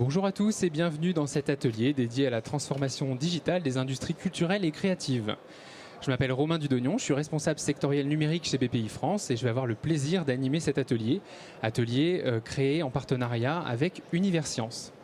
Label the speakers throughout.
Speaker 1: Bonjour à tous et bienvenue dans cet atelier dédié à la transformation digitale des industries culturelles et créatives. Je m'appelle Romain Dudognon, je suis responsable sectoriel numérique chez BPI France et je vais avoir le plaisir d'animer cet atelier, créé en partenariat avec Universcience.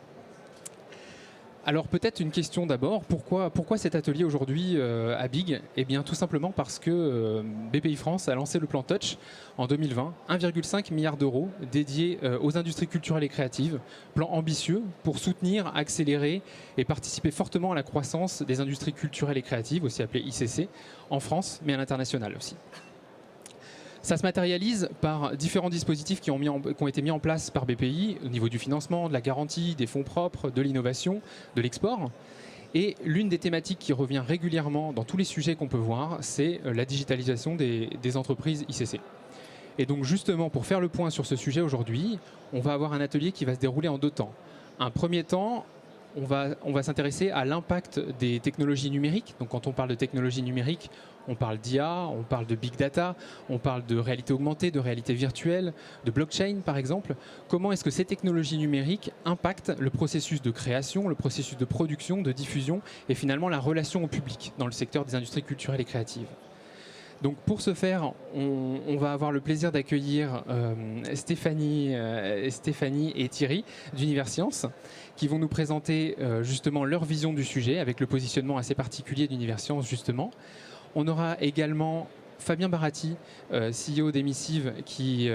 Speaker 1: Alors peut-être une question d'abord, pourquoi cet atelier aujourd'hui à Big? Eh bien tout simplement parce que BPI France a lancé le plan Touch en 2020, 1,5 milliard d'euros dédiés aux industries culturelles et créatives, plan ambitieux pour soutenir, accélérer et participer fortement à la croissance des industries culturelles et créatives, aussi appelées ICC, en France mais à l'international aussi. Ça se matérialise par différents dispositifs qui ont été mis en place par BPI au niveau du financement, de la garantie, des fonds propres, de l'innovation, de l'export. Et l'une des thématiques qui revient régulièrement dans tous les sujets qu'on peut voir, c'est la digitalisation des entreprises ICC. Et donc justement, pour faire le point sur ce sujet aujourd'hui, on va avoir un atelier qui va se dérouler en deux temps. Un premier temps, on va s'intéresser à l'impact des technologies numériques. Donc quand on parle de technologies numériques, on parle d'IA, on parle de big data, on parle de réalité augmentée, de réalité virtuelle, de blockchain par exemple. Comment est-ce que ces technologies numériques impactent le processus de création, le processus de production, de diffusion et finalement la relation au public dans le secteur des industries culturelles et créatives? Donc pour ce faire, on va avoir le plaisir d'accueillir Stéphanie et Thierry d'Universcience qui vont nous présenter justement leur vision du sujet avec le positionnement assez particulier d'Universcience justement. On aura également Fabien Baratti, CEO d'Emissive, qui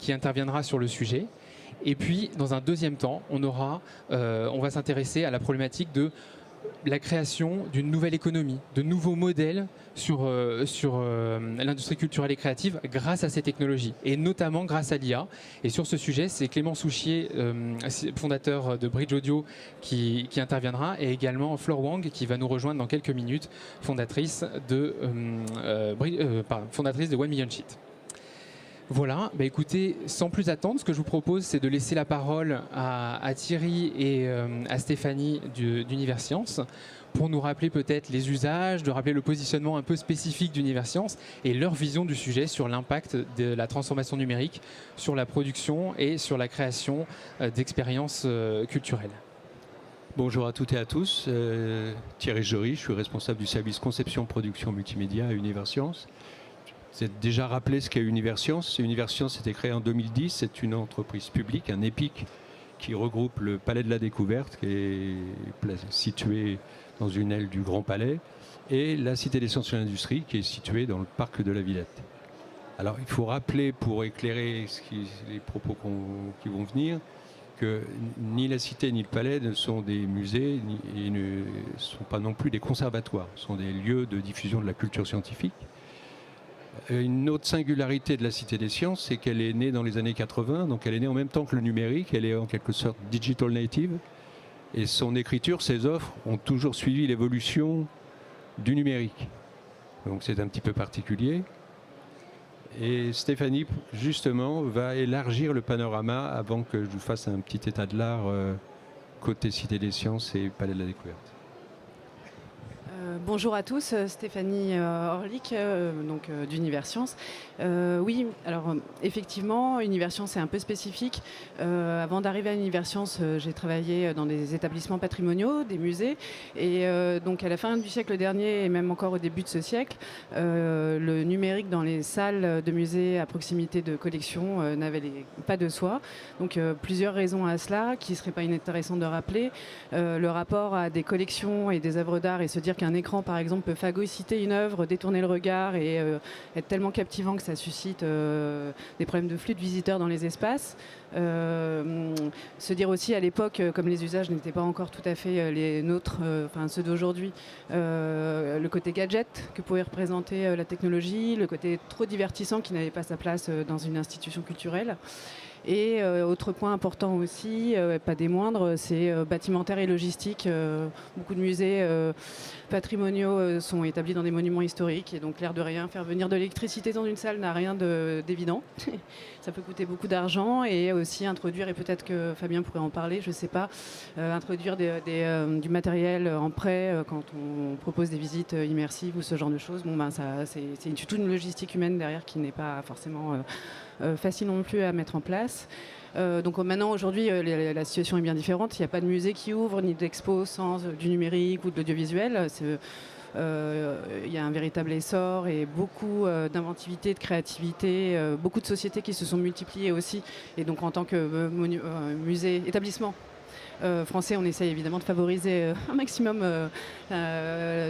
Speaker 1: interviendra sur le sujet. Et puis, dans un deuxième temps, on va s'intéresser à la problématique de la création d'une nouvelle économie, de nouveaux modèles sur l'industrie culturelle et créative grâce à ces technologies, et notamment grâce à l'IA. Et sur ce sujet, c'est Clément Souchier, fondateur de Bridge Audio, qui interviendra, et également Flore Wang, qui va nous rejoindre dans quelques minutes, fondatrice de One Million Sheet. Voilà, bah écoutez, sans plus attendre, ce que je vous propose, c'est de laisser la parole à Thierry et à Stéphanie d'Universcience pour nous rappeler peut-être les usages, de rappeler le positionnement un peu spécifique d'Universcience et leur vision du sujet sur l'impact de la transformation numérique sur la production et sur la création d'expériences culturelles.
Speaker 2: Bonjour à toutes et à tous, Thierry Jory, je suis responsable du service conception production multimédia à Universcience. Vous avez déjà rappelé ce qu'est Universcience. Universcience a été créé en 2010, c'est une entreprise publique, un EPIC, qui regroupe le Palais de la Découverte, qui est situé dans une aile du Grand Palais, et la Cité des Sciences et de l'Industrie, qui est située dans le parc de la Villette. Alors il faut rappeler, pour éclairer les propos qui vont venir, que ni la Cité ni le Palais ne sont des musées, et ne sont pas non plus des conservatoires, ce sont des lieux de diffusion de la culture scientifique. Une autre singularité de la Cité des Sciences, c'est qu'elle est née dans les années 80, donc elle est née en même temps que le numérique, elle est en quelque sorte digital native, et son écriture, ses offres ont toujours suivi l'évolution du numérique. Donc c'est un petit peu particulier. Et Stéphanie, justement, va élargir le panorama avant que je vous fasse un petit état de l'art côté Cité des Sciences et Palais de la Découverte.
Speaker 3: Bonjour à tous, Stéphanie Orlik, d'Universcience. Oui, alors effectivement, Universcience est un peu spécifique. Avant d'arriver à Universcience, j'ai travaillé dans des établissements patrimoniaux, des musées. Et donc à la fin du siècle dernier et même encore au début de ce siècle, le numérique dans les salles de musées à proximité de collections n'avait pas de soi. Donc plusieurs raisons à cela qui ne seraient pas inintéressantes de rappeler. Le rapport à des collections et des œuvres d'art et se dire qu'un écran, par exemple, peut phagocyter une œuvre, détourner le regard et être tellement captivant que ça suscite des problèmes de flux de visiteurs dans les espaces. Se dire aussi à l'époque, comme les usages n'étaient pas encore tout à fait les nôtres, ceux d'aujourd'hui, le côté gadget que pouvait représenter la technologie, le côté trop divertissant qui n'avait pas sa place dans une institution culturelle. Et autre point important aussi, pas des moindres, c'est bâtimentaire et logistique. Beaucoup de musées patrimoniaux sont établis dans des monuments historiques et donc l'air de rien, faire venir de l'électricité dans une salle n'a rien d'évident. Ça peut coûter beaucoup d'argent et aussi introduire, et peut-être que Fabien pourrait en parler, je ne sais pas, introduire du matériel en prêt quand on propose des visites immersives ou ce genre de choses. Bon, c'est toute une logistique humaine derrière qui n'est pas forcément facile non plus à mettre en place. Donc maintenant, aujourd'hui, la situation est bien différente. Il n'y a pas de musée qui ouvre, ni d'expo sans du numérique ou de l'audiovisuel. Il y a un véritable essor et beaucoup d'inventivité, de créativité, beaucoup de sociétés qui se sont multipliées aussi. Et donc en tant que musée, établissement français, on essaye évidemment de favoriser un maximum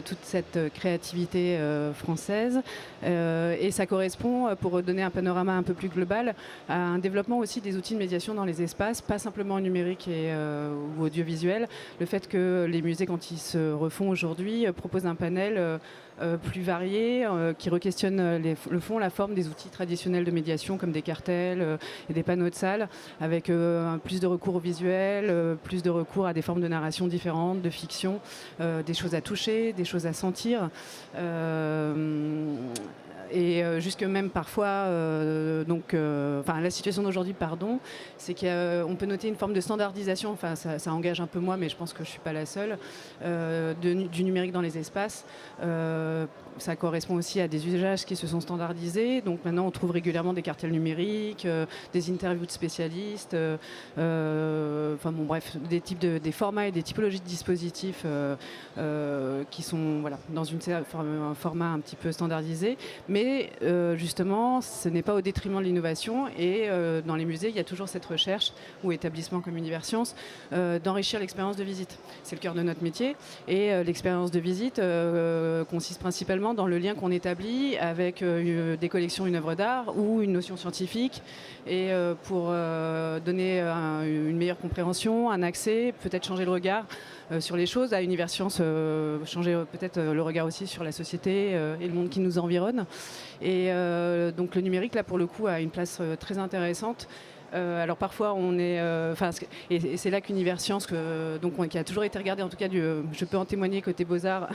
Speaker 3: toute cette créativité française. Et ça correspond, pour donner un panorama un peu plus global, à un développement aussi des outils de médiation dans les espaces, pas simplement numérique ou audiovisuel. Le fait que les musées, quand ils se refont aujourd'hui, proposent un panel plus varié, qui re-questionne le fond, la forme des outils traditionnels de médiation comme des cartels et des panneaux de salle, avec plus de recours au visuel, plus de recours à des formes de narration différentes, de fiction, des choses à toucher, des choses à sentir. Et jusque même parfois, la situation d'aujourd'hui, c'est qu'on peut noter une forme de standardisation, enfin ça engage un peu moi, mais je pense que je ne suis pas la seule, du numérique dans les espaces. Ça correspond aussi à des usages qui se sont standardisés. Donc maintenant, on trouve régulièrement des cartels numériques, des interviews de spécialistes, des formats et des typologies de dispositifs qui sont dans un format un petit peu standardisé. Mais justement, ce n'est pas au détriment de l'innovation. Et dans les musées, il y a toujours cette recherche, ou établissements comme Universcience, d'enrichir l'expérience de visite. C'est le cœur de notre métier. Et l'expérience de visite consiste principalement dans le lien qu'on établit avec des collections, une œuvre d'art ou une notion scientifique, et pour donner une meilleure compréhension, un accès, peut-être changer le regard sur les choses. À Universcience, changer peut-être le regard aussi sur la société et le monde qui nous environne. Et donc le numérique, là, pour le coup, a une place très intéressante. Alors parfois on est, et c'est là qu'Universcience, qui a toujours été regardé, en tout cas je peux en témoigner côté Beaux-Arts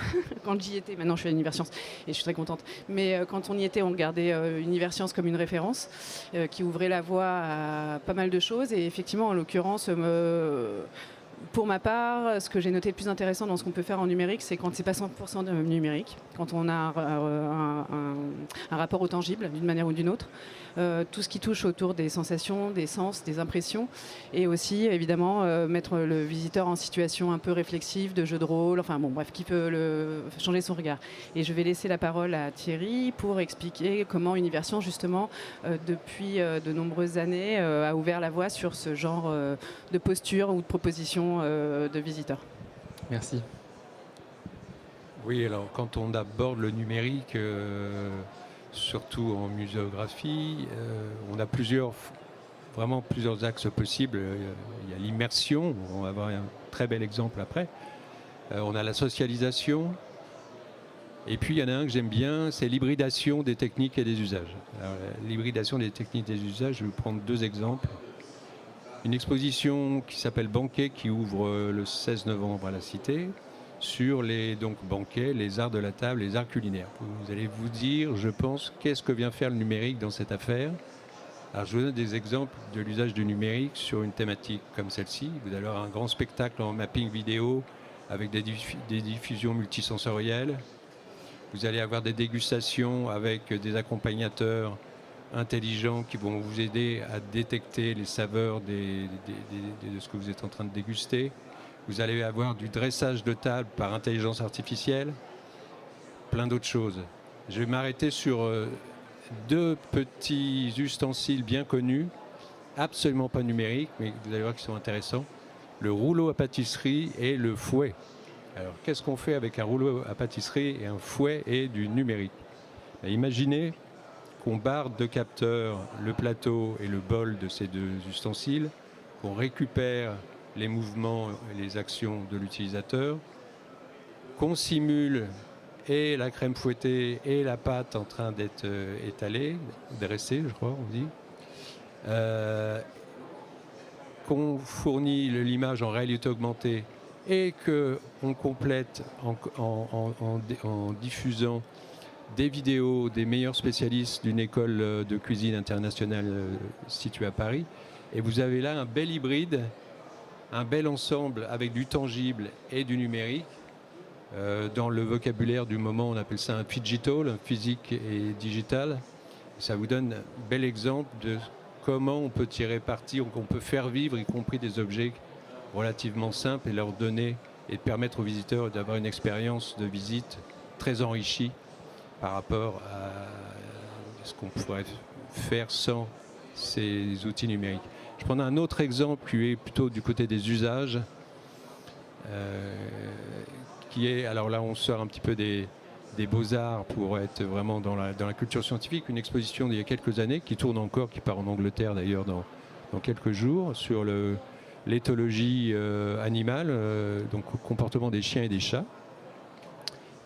Speaker 3: quand j'y étais. Maintenant je suis à Universcience et je suis très contente. Mais quand on y était, on regardait Universcience comme une référence qui ouvrait la voie à pas mal de choses. Et effectivement, en l'occurrence, pour ma part, ce que j'ai noté le plus intéressant dans ce qu'on peut faire en numérique, c'est quand c'est pas 100% de numérique, quand on a un rapport au tangible d'une manière ou d'une autre. Tout ce qui touche autour des sensations, des sens, des impressions, et aussi évidemment mettre le visiteur en situation un peu réflexive, de jeu de rôle, qui peut changer son regard. Et je vais laisser la parole à Thierry pour expliquer comment Universcience, justement, depuis de nombreuses années, a ouvert la voie sur ce genre de posture ou de proposition de visiteurs.
Speaker 1: Merci.
Speaker 2: Oui, alors quand on aborde le numérique, surtout en muséographie, on a plusieurs axes possibles. Il y a l'immersion, on va avoir un très bel exemple après. On a la socialisation. Et puis il y en a un que j'aime bien, c'est l'hybridation des techniques et des usages. L'hybridation des techniques et des usages, je vais vous prendre deux exemples. Une exposition qui s'appelle Banquet, qui ouvre le 16 novembre à la Cité, sur les banquets, les arts de la table, les arts culinaires. Vous allez vous dire, je pense, qu'est-ce que vient faire le numérique dans cette affaire? Alors, je vous donne des exemples de l'usage du numérique sur une thématique comme celle-ci. Vous allez avoir un grand spectacle en mapping vidéo avec des diffusions multisensorielles. Vous allez avoir des dégustations avec des accompagnateurs intelligents qui vont vous aider à détecter les saveurs de ce que vous êtes en train de déguster. Vous allez avoir du dressage de table par intelligence artificielle, plein d'autres choses. Je vais m'arrêter sur deux petits ustensiles bien connus, absolument pas numériques, mais vous allez voir qu'ils sont intéressants. Le rouleau à pâtisserie et le fouet. Alors, qu'est-ce qu'on fait avec un rouleau à pâtisserie et un fouet et du numérique? Imaginez qu'on barre de capteurs le plateau et le bol de ces deux ustensiles, qu'on récupère les mouvements et les actions de l'utilisateur, qu'on simule et la crème fouettée et la pâte en train d'être étalée, dressée, je crois, on dit, qu'on fournit l'image en réalité augmentée et qu'on complète en diffusant des vidéos des meilleurs spécialistes d'une école de cuisine internationale située à Paris. Et vous avez là un bel hybride, un bel ensemble avec du tangible et du numérique. Dans le vocabulaire du moment, on appelle ça un phygital, un physique et digital. Ça vous donne un bel exemple de comment on peut tirer parti, qu'on peut faire vivre, y compris des objets relativement simples, et leur donner et permettre aux visiteurs d'avoir une expérience de visite très enrichie par rapport à ce qu'on pourrait faire sans ces outils numériques. Je prends un autre exemple qui est plutôt du côté des usages, qui est, alors là on sort un petit peu des beaux-arts pour être vraiment dans la culture scientifique, une exposition d'il y a quelques années qui tourne encore, qui part en Angleterre d'ailleurs dans quelques jours, sur l'éthologie animale, donc le comportement des chiens et des chats,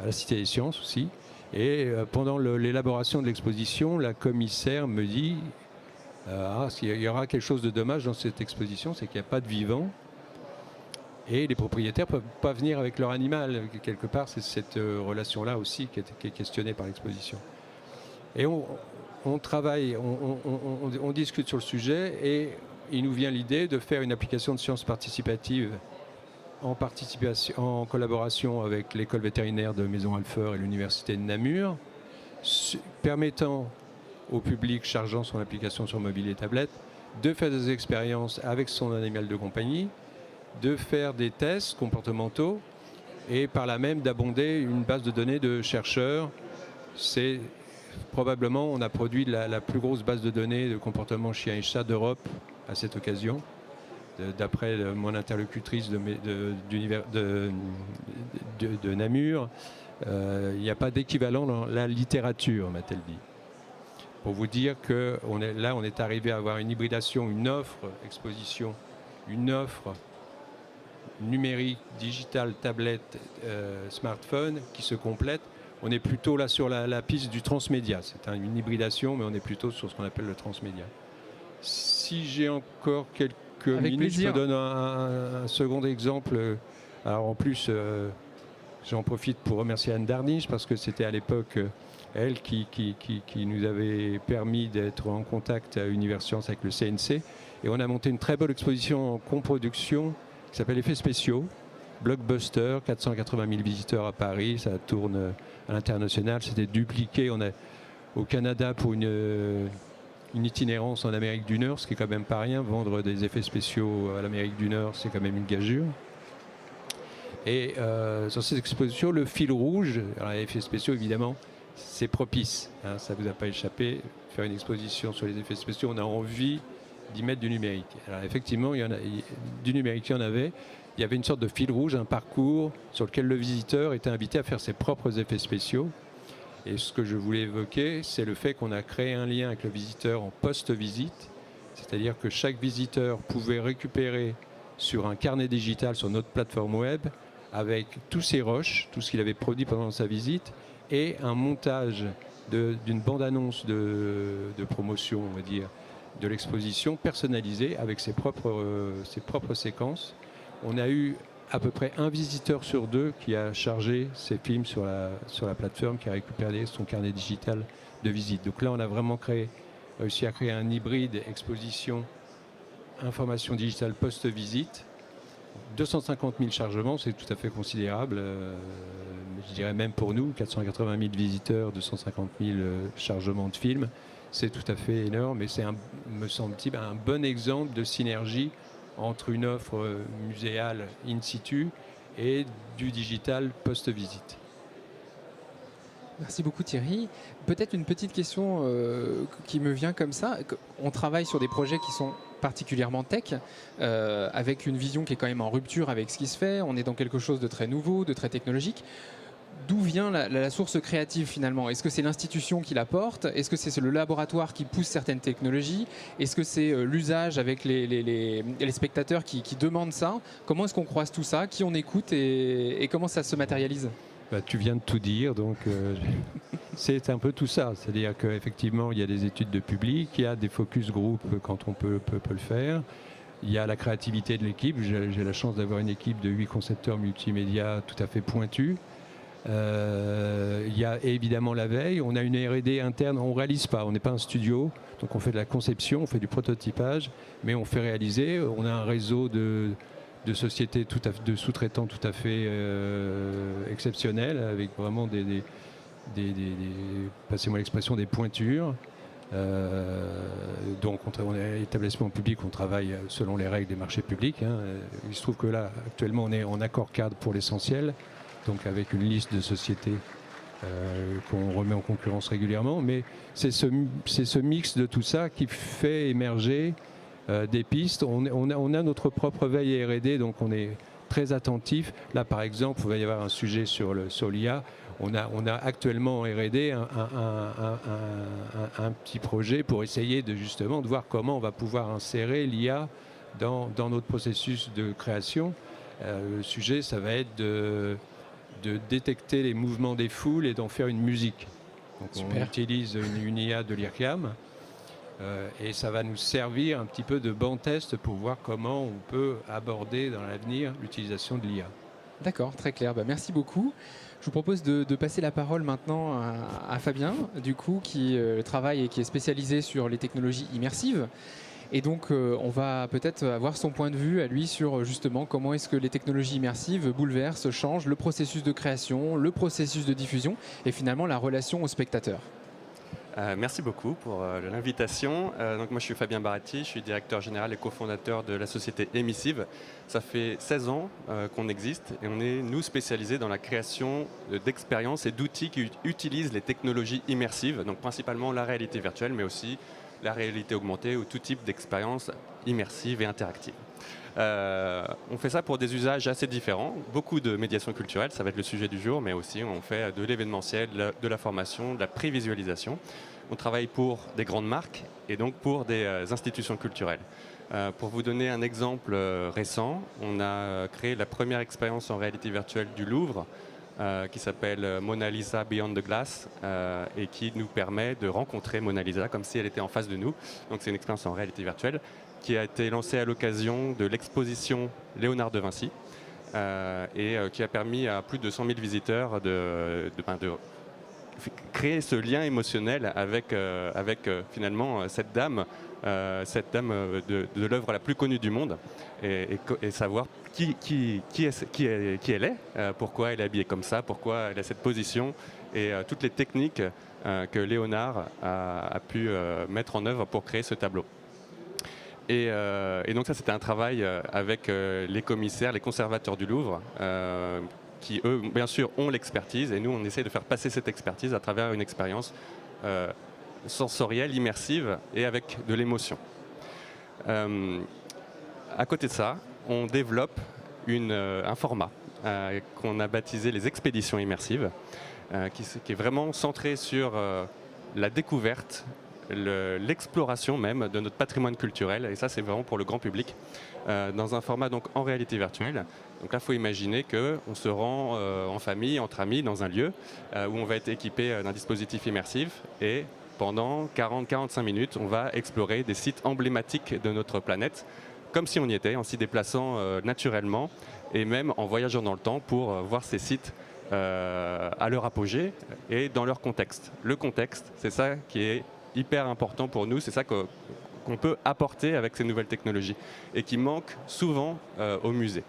Speaker 2: à la Cité des Sciences aussi. Et pendant l'élaboration de l'exposition, la commissaire me dit il y aura quelque chose de dommage dans cette exposition, c'est qu'il n'y a pas de vivants. Et les propriétaires ne peuvent pas venir avec leur animal. Quelque part, c'est cette relation-là aussi qui est questionnée par l'exposition. Et on travaille, on discute sur le sujet, et il nous vient l'idée de faire une application de sciences participatives en collaboration avec l'école vétérinaire de Maisons-Alfort et l'université de Namur, permettant au public chargeant son application sur mobile et tablette de faire des expériences avec son animal de compagnie, de faire des tests comportementaux et par là même d'abonder une base de données de chercheurs. C'est probablement, on a produit la plus grosse base de données de comportement chien et chat d'Europe à cette occasion. D'après mon interlocutrice de Namur, il n'y a pas d'équivalent dans la littérature, m'a-t-elle dit. Pour vous dire qu'on est arrivé à avoir une hybridation, une offre exposition, une offre numérique, digital, tablette, smartphone qui se complète. On est plutôt là sur la piste du transmédia. C'est une hybridation, mais on est plutôt sur ce qu'on appelle le transmédia. Si j'ai encore quelques minutes,
Speaker 1: plaisir.
Speaker 2: je vous donne un second exemple. Alors en plus, j'en profite pour remercier Anne Darniche, parce que c'était à l'époque elle qui nous avait permis d'être en contact à Universcience avec le CNC. Et on a monté une très belle exposition en coproduction qui s'appelle Effets spéciaux, Blockbuster, 480 000 visiteurs à Paris, ça tourne à l'international, c'était dupliqué. On a au Canada pour une itinérance en Amérique du Nord, ce qui est quand même pas rien. Vendre des effets spéciaux à l'Amérique du Nord, c'est quand même une gageure. Et sur cette exposition, le fil rouge, alors les effets spéciaux évidemment, c'est propice, hein, ça ne vous a pas échappé. Faire une exposition sur les effets spéciaux, on a envie d'y mettre du numérique. Alors effectivement, du numérique, il y en avait. Il y avait une sorte de fil rouge, un parcours sur lequel le visiteur était invité à faire ses propres effets spéciaux. Et ce que je voulais évoquer, c'est le fait qu'on a créé un lien avec le visiteur en post-visite. C'est-à-dire que chaque visiteur pouvait récupérer sur un carnet digital sur notre plateforme web, avec tous ses rushs, tout ce qu'il avait produit pendant sa visite, et un montage d'une bande-annonce de promotion, on va dire, de l'exposition personnalisée avec ses propres séquences. On a eu à peu près un visiteur sur deux qui a chargé ses films sur la plateforme, qui a récupéré son carnet digital de visite. Donc là, on a vraiment réussi à créer un hybride exposition, information digitale post-visite. 250 000 chargements, c'est tout à fait considérable. Je dirais même pour nous, 480 000 visiteurs, 250 000 chargements de films, c'est tout à fait énorme. Et c'est, me semble-t-il, un bon exemple de synergie entre une offre muséale in situ et du digital post-visite.
Speaker 1: Merci beaucoup Thierry. Peut-être une petite question qui me vient comme ça. On travaille sur des projets qui sont particulièrement tech, avec une vision qui est quand même en rupture avec ce qui se fait. On est dans quelque chose de très nouveau, de très technologique. D'où vient la source créative finalement? Est-ce que c'est l'institution qui la porte? Est-ce que c'est le laboratoire qui pousse certaines technologies? Est-ce que c'est l'usage avec les spectateurs qui demandent ça? Comment est-ce qu'on croise tout ça? Qui on écoute et comment ça se matérialise?
Speaker 2: Bah, tu viens de tout dire, donc c'est un peu tout ça. C'est-à-dire qu'effectivement, il y a des études de public, il y a des focus group quand on peut le faire. Il y a la créativité de l'équipe. J'ai la chance d'avoir une équipe de 8 concepteurs multimédia tout à fait pointus. Il y a évidemment la veille. On a une R&D interne. On ne réalise pas. On n'est pas un studio. Donc on fait de la conception, on fait du prototypage, mais on fait réaliser. On a un réseau de sociétés de sous-traitants tout à fait exceptionnels, avec vraiment passez-moi l'expression, des pointures. Donc on est établissement public, on travaille selon les règles des marchés publics. Il se trouve que là, actuellement, on est en accord cadre pour l'essentiel, donc avec une liste de sociétés qu'on remet en concurrence régulièrement. Mais c'est ce mix de tout ça qui fait émerger des pistes. On a notre propre veille et R&D, donc on est très attentif. Là, par exemple, il va y avoir un sujet sur l'IA. On a actuellement en R&D un petit projet pour essayer justement de voir comment on va pouvoir insérer l'IA dans notre processus de création. Le sujet, ça va être de détecter les mouvements des foules et d'en faire une musique. Donc on utilise une IA de l'IRCAM et ça va nous servir un petit peu de banc test pour voir comment on peut aborder dans l'avenir l'utilisation de l'IA.
Speaker 1: D'accord, très clair. Merci beaucoup. Je vous propose de passer la parole maintenant à Fabien, du coup, qui travaille et qui est spécialisé sur les technologies immersives. Et donc, on va peut-être avoir son point de vue à lui sur justement comment est-ce que les technologies immersives bouleversent, changent le processus de création, le processus de diffusion et finalement la relation au spectateur.
Speaker 4: Merci beaucoup pour l'invitation. Donc moi je suis Fabien Baratti, je suis directeur général et cofondateur de la société Emissive. Ça fait 16 ans qu'on existe et on est nous spécialisés dans la création d'expériences et d'outils qui utilisent les technologies immersives, donc principalement la réalité virtuelle mais aussi la réalité augmentée ou tout type d'expériences immersives et interactives. On fait ça pour des usages assez différents, beaucoup de médiation culturelle, ça va être le sujet du jour, mais aussi on fait de l'événementiel, de la formation, de la prévisualisation. On travaille pour des grandes marques et donc pour des institutions culturelles. Pour vous donner un exemple récent, on a créé la première expérience en réalité virtuelle du Louvre qui s'appelle Mona Lisa Beyond the Glass et qui nous permet de rencontrer Mona Lisa comme si elle était en face de nous. Donc c'est une expérience en réalité virtuelle qui a été lancée à l'occasion de l'exposition Léonard de Vinci et qui a permis à plus de 100 000 visiteurs de créer ce lien émotionnel avec finalement cette dame de l'œuvre la plus connue du monde et savoir qui elle est, pourquoi elle est habillée comme ça, pourquoi elle a cette position et toutes les techniques que Léonard a pu mettre en œuvre pour créer ce tableau. Et donc ça, c'était un travail avec les commissaires, les conservateurs du Louvre, qui, eux, bien sûr, ont l'expertise. Et nous, on essaie de faire passer cette expertise à travers une expérience sensorielle, immersive et avec de l'émotion. À côté de ça, on développe un format qu'on a baptisé les expéditions immersives, qui est vraiment centré sur la découverte, l'exploration même de notre patrimoine culturel, et ça c'est vraiment pour le grand public, dans un format donc en réalité virtuelle. Donc là il faut imaginer qu'on se rend en famille, entre amis, dans un lieu où on va être équipé d'un dispositif immersif et pendant 40-45 minutes on va explorer des sites emblématiques de notre planète comme si on y était, en s'y déplaçant naturellement et même en voyageant dans le temps pour voir ces sites à leur apogée et dans leur contexte. Le contexte, c'est ça qui est hyper important pour nous, c'est ça qu'on peut apporter avec ces nouvelles technologies et qui manque souvent au musée.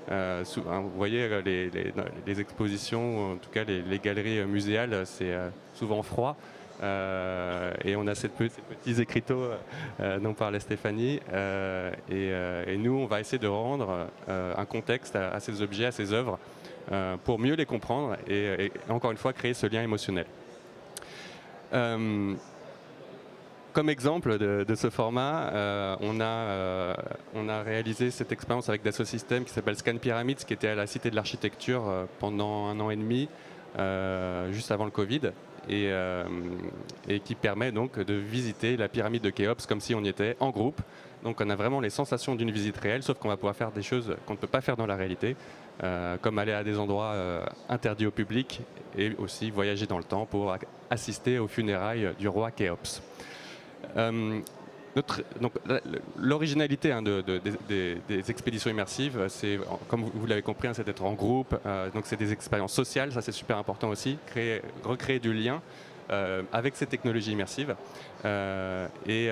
Speaker 4: Vous voyez les expositions, ou en tout cas les galeries muséales, c'est souvent froid et on a ces petits écriteaux dont parlait Stéphanie et nous on va essayer de rendre un contexte à ces objets, à ces œuvres pour mieux les comprendre et encore une fois créer ce lien émotionnel. Comme exemple de ce format, on a réalisé cette expérience avec Dassault Systèmes qui s'appelle Scan Pyramids, qui était à la Cité de l'Architecture pendant 1 an et demi, juste avant le Covid, et qui permet donc de visiter la pyramide de Khéops comme si on y était en groupe. Donc on a vraiment les sensations d'une visite réelle, sauf qu'on va pouvoir faire des choses qu'on ne peut pas faire dans la réalité, comme aller à des endroits interdits au public et aussi voyager dans le temps pour assister aux funérailles du roi Khéops. L'originalité des expéditions immersives, c'est, comme vous l'avez compris, c'est d'être en groupe, donc c'est des expériences sociales, ça c'est super important aussi, recréer du lien avec ces technologies immersives et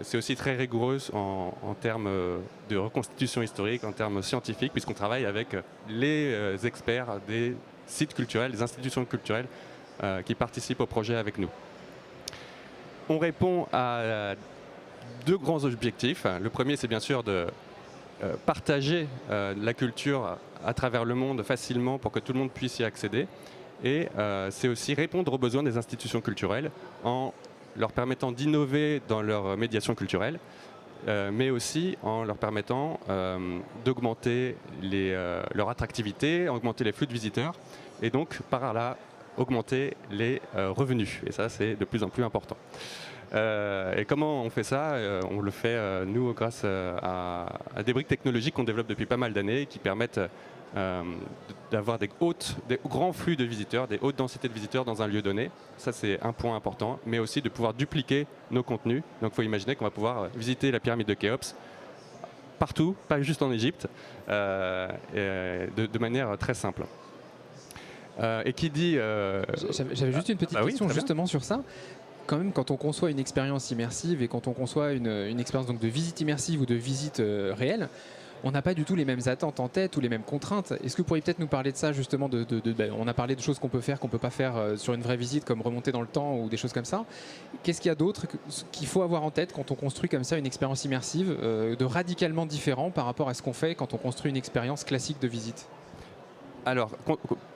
Speaker 4: c'est aussi très rigoureux en termes de reconstitution historique, en termes scientifiques, puisqu'on travaille avec les experts des sites culturels, des institutions culturelles qui participent au projet avec nous. on répond à deux grands objectifs. Le premier, c'est bien sûr de partager la culture à travers le monde facilement pour que tout le monde puisse y accéder. Et c'est aussi répondre aux besoins des institutions culturelles en leur permettant d'innover dans leur médiation culturelle, mais aussi en leur permettant d'augmenter leur attractivité, augmenter les flux de visiteurs et donc par là augmenter les revenus. Et ça, c'est de plus en plus important. Et comment on fait ça? On le fait, nous, grâce à des briques technologiques qu'on développe depuis pas mal d'années qui permettent d'avoir des grands flux de visiteurs, des hautes densités de visiteurs dans un lieu donné. Ça, c'est un point important, mais aussi de pouvoir dupliquer nos contenus. Donc, il faut imaginer qu'on va pouvoir visiter la pyramide de Khéops partout, pas juste en Égypte, de manière très simple. Et qui dit...
Speaker 1: J'avais juste une petite question
Speaker 4: oui,
Speaker 1: justement sur ça. Quand même, quand on conçoit une expérience immersive et quand on conçoit une expérience donc, de visite immersive ou de visite réelle, on n'a pas du tout les mêmes attentes en tête ou les mêmes contraintes. Est-ce que vous pourriez peut-être nous parler de ça justement on a parlé de choses qu'on peut faire, qu'on ne peut pas faire sur une vraie visite, comme remonter dans le temps ou des choses comme ça. Qu'est-ce qu'il y a d'autre qu'il faut avoir en tête quand on construit comme ça une expérience immersive de radicalement différent par rapport à ce qu'on fait quand on construit une expérience classique de visite?
Speaker 4: Alors,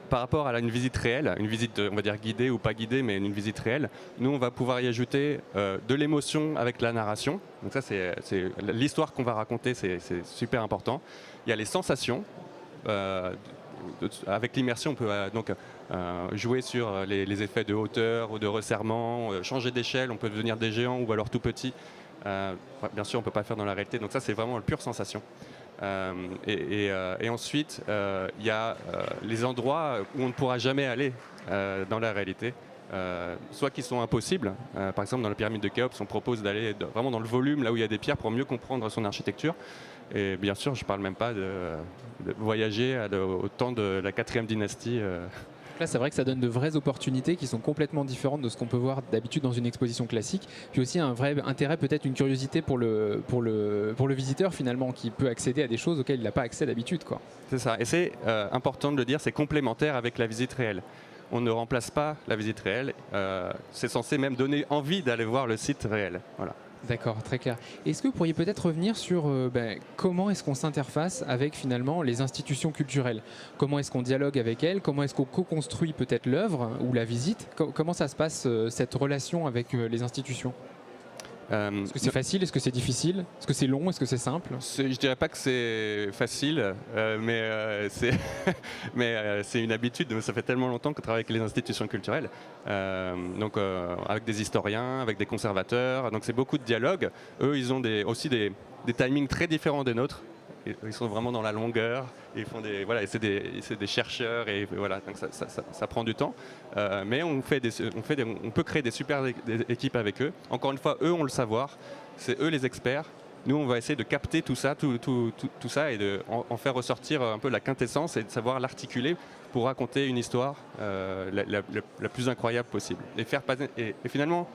Speaker 4: par rapport à une visite réelle, une visite, on va dire guidée ou pas guidée, mais une visite réelle, nous, on va pouvoir y ajouter de l'émotion avec la narration. Donc ça, c'est l'histoire qu'on va raconter, c'est super important. Il y a les sensations. Avec l'immersion, on peut donc jouer sur les effets de hauteur ou de resserrement, changer d'échelle, on peut devenir des géants ou alors tout petits. Bien sûr, on ne peut pas le faire dans la réalité. Donc ça, c'est vraiment une pure sensation. Et ensuite, il y a les endroits où on ne pourra jamais aller dans la réalité, soit qui sont impossibles. Par exemple, dans la pyramide de Khéops, on propose d'aller vraiment dans le volume, là où il y a des pierres, pour mieux comprendre son architecture. Et bien sûr, je ne parle même pas de voyager au temps de la 4e dynastie.
Speaker 1: Là, c'est vrai que ça donne de vraies opportunités qui sont complètement différentes de ce qu'on peut voir d'habitude dans une exposition classique. Puis aussi un vrai intérêt, peut-être une curiosité pour le visiteur finalement, qui peut accéder à des choses auxquelles il n'a pas accès d'habitude.
Speaker 4: C'est ça. Et c'est important de le dire, c'est complémentaire avec la visite réelle. On ne remplace pas la visite réelle. C'est censé même donner envie d'aller voir le site réel. Voilà.
Speaker 1: D'accord, très clair. Est-ce que vous pourriez peut-être revenir sur comment est-ce qu'on s'interface avec finalement les institutions culturelles? Comment est-ce qu'on dialogue avec elles? Comment est-ce qu'on co-construit peut-être l'œuvre ou la visite? Comment ça se passe cette relation avec les institutions? Est-ce que c'est facile? Est-ce que c'est difficile? Est-ce que c'est long? Est-ce que c'est simple?
Speaker 4: Je dirais pas que c'est facile, mais c'est une habitude. Ça fait tellement longtemps qu'on travaille avec les institutions culturelles, donc avec des historiens, avec des conservateurs. Donc c'est beaucoup de dialogue. Eux, ils ont aussi des timings très différents des nôtres. Ils sont vraiment dans la longueur. Ils font c'est des chercheurs et voilà. Donc ça prend du temps, mais on peut créer des super équipes avec eux. Encore une fois, eux ont le savoir. C'est eux les experts. Nous, on va essayer de capter tout ça, tout ça et en faire ressortir un peu la quintessence et de savoir l'articuler pour raconter une histoire la plus incroyable possible. Et finalement,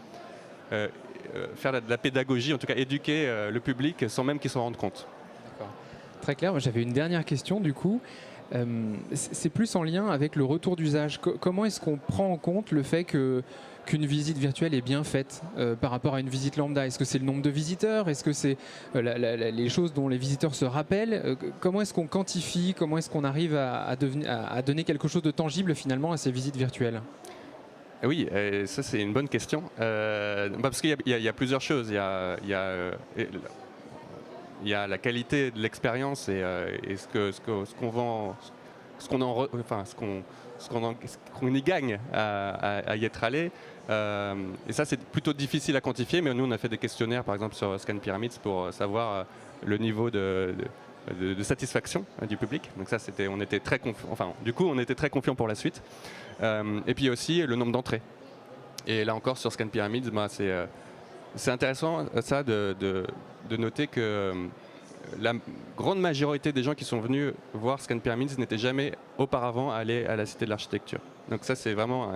Speaker 4: faire de la pédagogie, en tout cas éduquer le public sans même qu'ils s'en rendent compte.
Speaker 1: Très clair. Moi, j'avais une dernière question du coup. C'est plus en lien avec le retour d'usage. Comment est-ce qu'on prend en compte le fait qu'une visite virtuelle est bien faite par rapport à une visite lambda? Est-ce que c'est le nombre de visiteurs? Est-ce que c'est les choses dont les visiteurs se rappellent? Comment est-ce qu'on quantifie? Comment est-ce qu'on arrive à donner quelque chose de tangible finalement à ces visites virtuelles?
Speaker 4: Oui, ça c'est une bonne question. Parce qu'il y a plusieurs choses. Il y a la qualité de l'expérience et ce qu'on vend, ce qu'on y gagne à y être allé. Et ça, c'est plutôt difficile à quantifier, mais nous, on a fait des questionnaires, par exemple, sur Scan Pyramids pour savoir le niveau de satisfaction du public. Donc ça, on était très confiants. Enfin, du coup, on était très confiants pour la suite. Et puis aussi le nombre d'entrées. Et là encore, sur Scan Pyramids, c'est intéressant ça de noter que la grande majorité des gens qui sont venus voir Scan Pyramids n'étaient jamais auparavant allés à la Cité de l'Architecture. Donc ça, c'est vraiment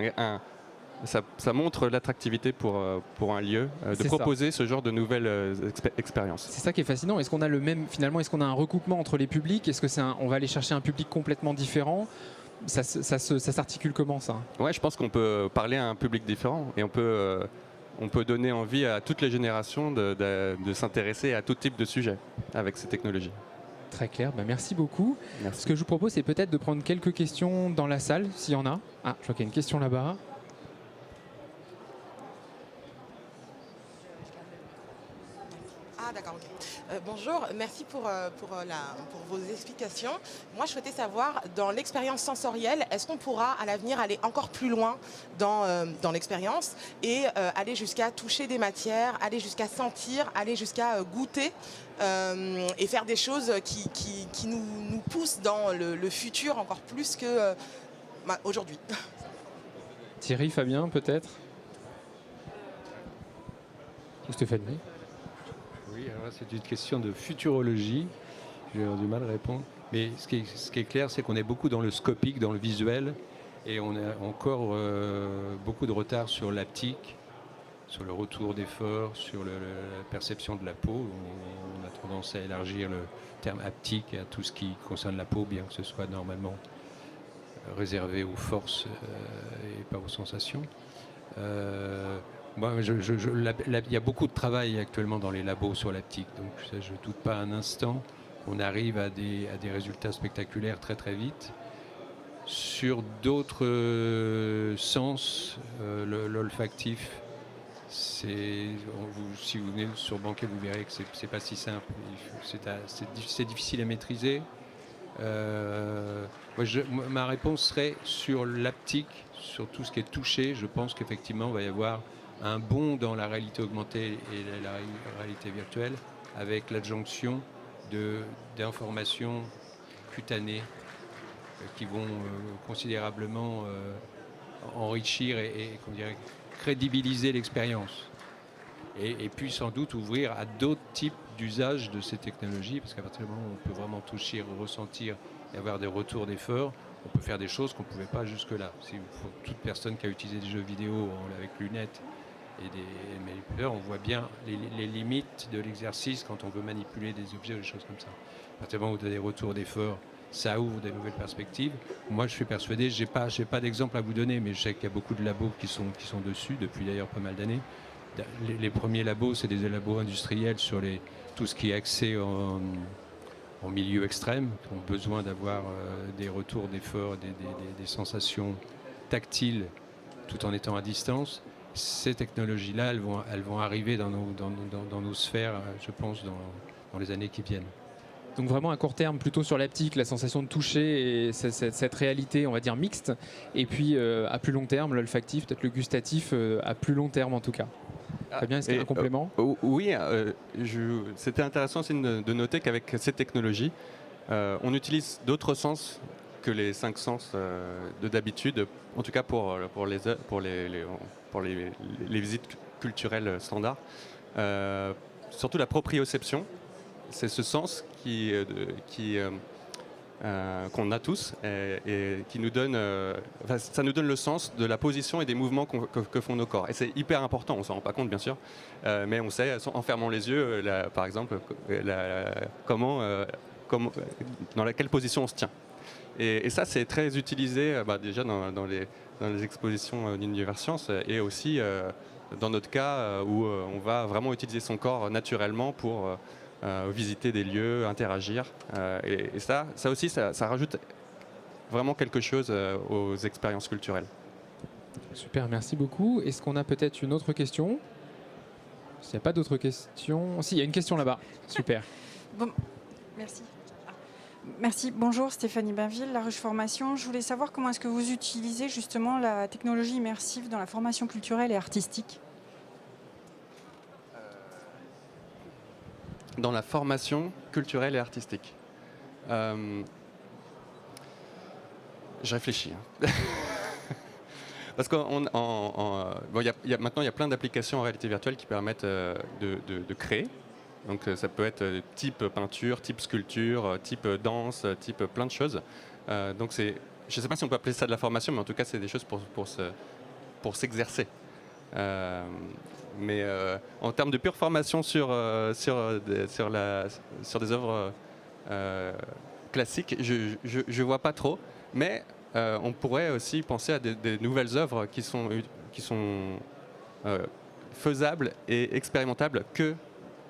Speaker 4: ça montre l'attractivité pour un lieu de proposer ce genre de nouvelles expériences.
Speaker 1: C'est ça qui est fascinant. Est-ce qu'on a est-ce qu'on a un recoupement entre les publics? Est-ce que on va aller chercher un public complètement différent? Ça s'articule comment ça?
Speaker 4: Ouais, je pense qu'on peut parler à un public différent et on peut on peut donner envie à toutes les générations de s'intéresser à tout type de sujet avec ces technologies.
Speaker 1: Très clair, merci beaucoup.
Speaker 4: Merci.
Speaker 1: Ce que je vous propose, c'est peut-être de prendre quelques questions dans la salle, s'il y en a. Ah, je vois qu'il y a une question là-bas.
Speaker 5: Ah d'accord, ok. Bonjour, merci pour vos explications. Moi, je souhaitais savoir, dans l'expérience sensorielle, est-ce qu'on pourra à l'avenir aller encore plus loin dans l'expérience et aller jusqu'à toucher des matières, aller jusqu'à sentir, aller jusqu'à goûter et faire des choses qui nous poussent dans le futur encore plus que aujourd'hui.
Speaker 1: Thierry, Fabien, peut-être? Ou Stéphanie?
Speaker 2: Oui, alors c'est une question de futurologie. J'ai du mal à répondre. Mais ce qui est clair, c'est qu'on est beaucoup dans le scopique, dans le visuel, et on a encore beaucoup de retard sur l'haptique, sur le retour d'effort, sur la perception de la peau. On a tendance à élargir le terme haptique à tout ce qui concerne la peau, bien que ce soit normalement réservé aux forces et pas aux sensations. Il y a beaucoup de travail actuellement dans les labos sur l'haptique, donc je ne doute pas un instant qu'on arrive à des résultats spectaculaires très très vite. Sur d'autres sens, l'olfactif, si vous venez sur Banquet, vous verrez que c'est pas si simple, c'est difficile à maîtriser. Ma réponse serait sur l'haptique, sur tout ce qui est touché. Je pense qu'effectivement il va y avoir un bond dans la réalité augmentée et la réalité virtuelle avec l'adjonction d'informations cutanées qui vont considérablement enrichir et crédibiliser l'expérience. Et puis sans doute ouvrir à d'autres types d'usages de ces technologies, parce qu'à partir du moment où on peut vraiment toucher, ressentir et avoir des retours d'effort, on peut faire des choses qu'on ne pouvait pas jusque-là. Toute personne qui a utilisé des jeux vidéo avec lunettes et des manipulateurs, on voit bien les limites de l'exercice quand on veut manipuler des objets ou des choses comme ça. À partir du moment où tu as des retours d'effort, ça ouvre des nouvelles perspectives. Moi, je suis persuadé, je n'ai pas d'exemple à vous donner, mais je sais qu'il y a beaucoup de labos qui sont dessus, depuis d'ailleurs pas mal d'années. Les premiers labos, c'est des labos industriels sur tout ce qui est accès en milieu extrême, qui ont besoin d'avoir des retours d'effort, des sensations tactiles, tout en étant à distance. Ces technologies-là, elles vont arriver dans nos sphères, je pense, dans les années qui viennent.
Speaker 1: Donc vraiment à court terme, plutôt sur l'haptique, la sensation de toucher et cette réalité, on va dire, mixte. Et puis à plus long terme, l'olfactif, peut-être le gustatif, à plus long terme en tout cas. Fabien, est-ce qu'il y a un complément?
Speaker 4: Oui, c'était intéressant aussi de noter qu'avec ces technologies, on utilise d'autres sens que les 5 sens de d'habitude, en tout cas pour les visites culturelles standards. Surtout la proprioception, c'est ce sens qu'on a tous et qui nous donne, ça nous donne le sens de la position et des mouvements que font nos corps. Et c'est hyper important, on s'en rend pas compte bien sûr, mais on sait en fermant les yeux, par exemple, dans quelle position on se tient. Et ça, c'est très utilisé déjà dans les expositions d'Universcience et aussi dans notre cas où on va vraiment utiliser son corps naturellement pour visiter des lieux, interagir. Et ça aussi, ça rajoute vraiment quelque chose aux expériences culturelles.
Speaker 1: Super, merci beaucoup. Est-ce qu'on a peut-être une autre question? S'il n'y a pas d'autres questions... Si, il y a une question là-bas. Super.
Speaker 6: Bon, merci. Merci. Bonjour, Stéphanie Bainville, La Ruche Formation. Je voulais savoir comment est-ce que vous utilisez justement la technologie immersive dans la formation culturelle et artistique?
Speaker 4: Dans la formation culturelle et artistique. Je réfléchis. Parce que maintenant, il y a plein d'applications en réalité virtuelle qui permettent de créer. Donc ça peut être type peinture, type sculpture, type danse, type plein de choses. Donc je ne sais pas si on peut appeler ça de la formation, mais en tout cas, c'est des choses pour s'exercer. Mais en termes de pure formation sur des œuvres classiques, je vois pas trop. Mais on pourrait aussi penser à des nouvelles œuvres qui sont faisable et expérimentable que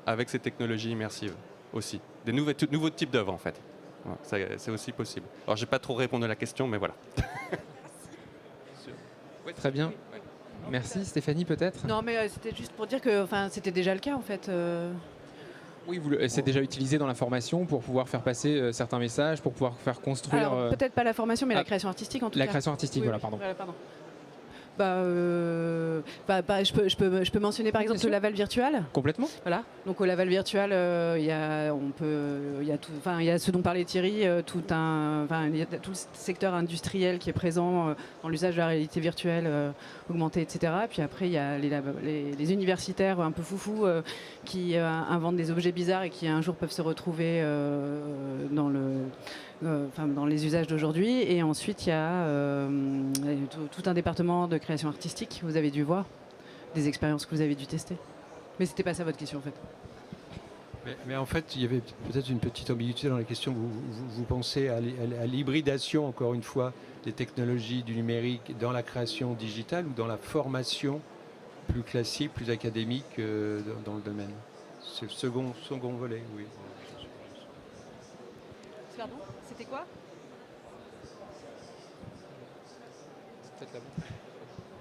Speaker 4: avec ces technologies immersives aussi. Des nouveaux types d'œuvres en fait. Voilà, c'est aussi possible. Alors j'ai pas trop répondu à la question, mais voilà.
Speaker 1: Très bien. Merci Stéphanie peut-être.
Speaker 3: Non, mais c'était juste pour dire que c'était déjà le cas en fait.
Speaker 1: Oui, c'est déjà utilisé dans la formation pour pouvoir faire passer certains messages, pour pouvoir faire construire
Speaker 3: Alors peut-être pas la formation, mais la création artistique en tout
Speaker 1: la
Speaker 3: cas.
Speaker 1: création artistique.
Speaker 3: Oui,
Speaker 1: Voilà,
Speaker 3: oui.
Speaker 1: pardon.
Speaker 3: Voilà, pardon. Je peux mentionner par exemple
Speaker 1: Bien sûr.
Speaker 3: le Laval Virtual.
Speaker 1: Complètement.
Speaker 3: Voilà. Donc au Laval Virtual, il y a ce dont parlait Thierry, il y a tout le secteur industriel qui est présent dans l'usage de la réalité virtuelle augmentée, etc. Puis après, il y a les universitaires un peu foufous qui inventent des objets bizarres et qui un jour peuvent se retrouver dans les usages d'aujourd'hui. Et ensuite, il y a tout un département de création artistique, vous avez dû voir, des expériences que vous avez dû tester. Mais c'était pas ça votre question en fait.
Speaker 2: Mais en fait, il y avait peut-être une petite ambiguïté dans la question. Vous pensez à l'hybridation, encore une fois, des technologies du numérique dans la création digitale ou dans la formation plus classique, plus académique dans le domaine? C'est le second volet, oui.
Speaker 3: Pardon, c'était quoi?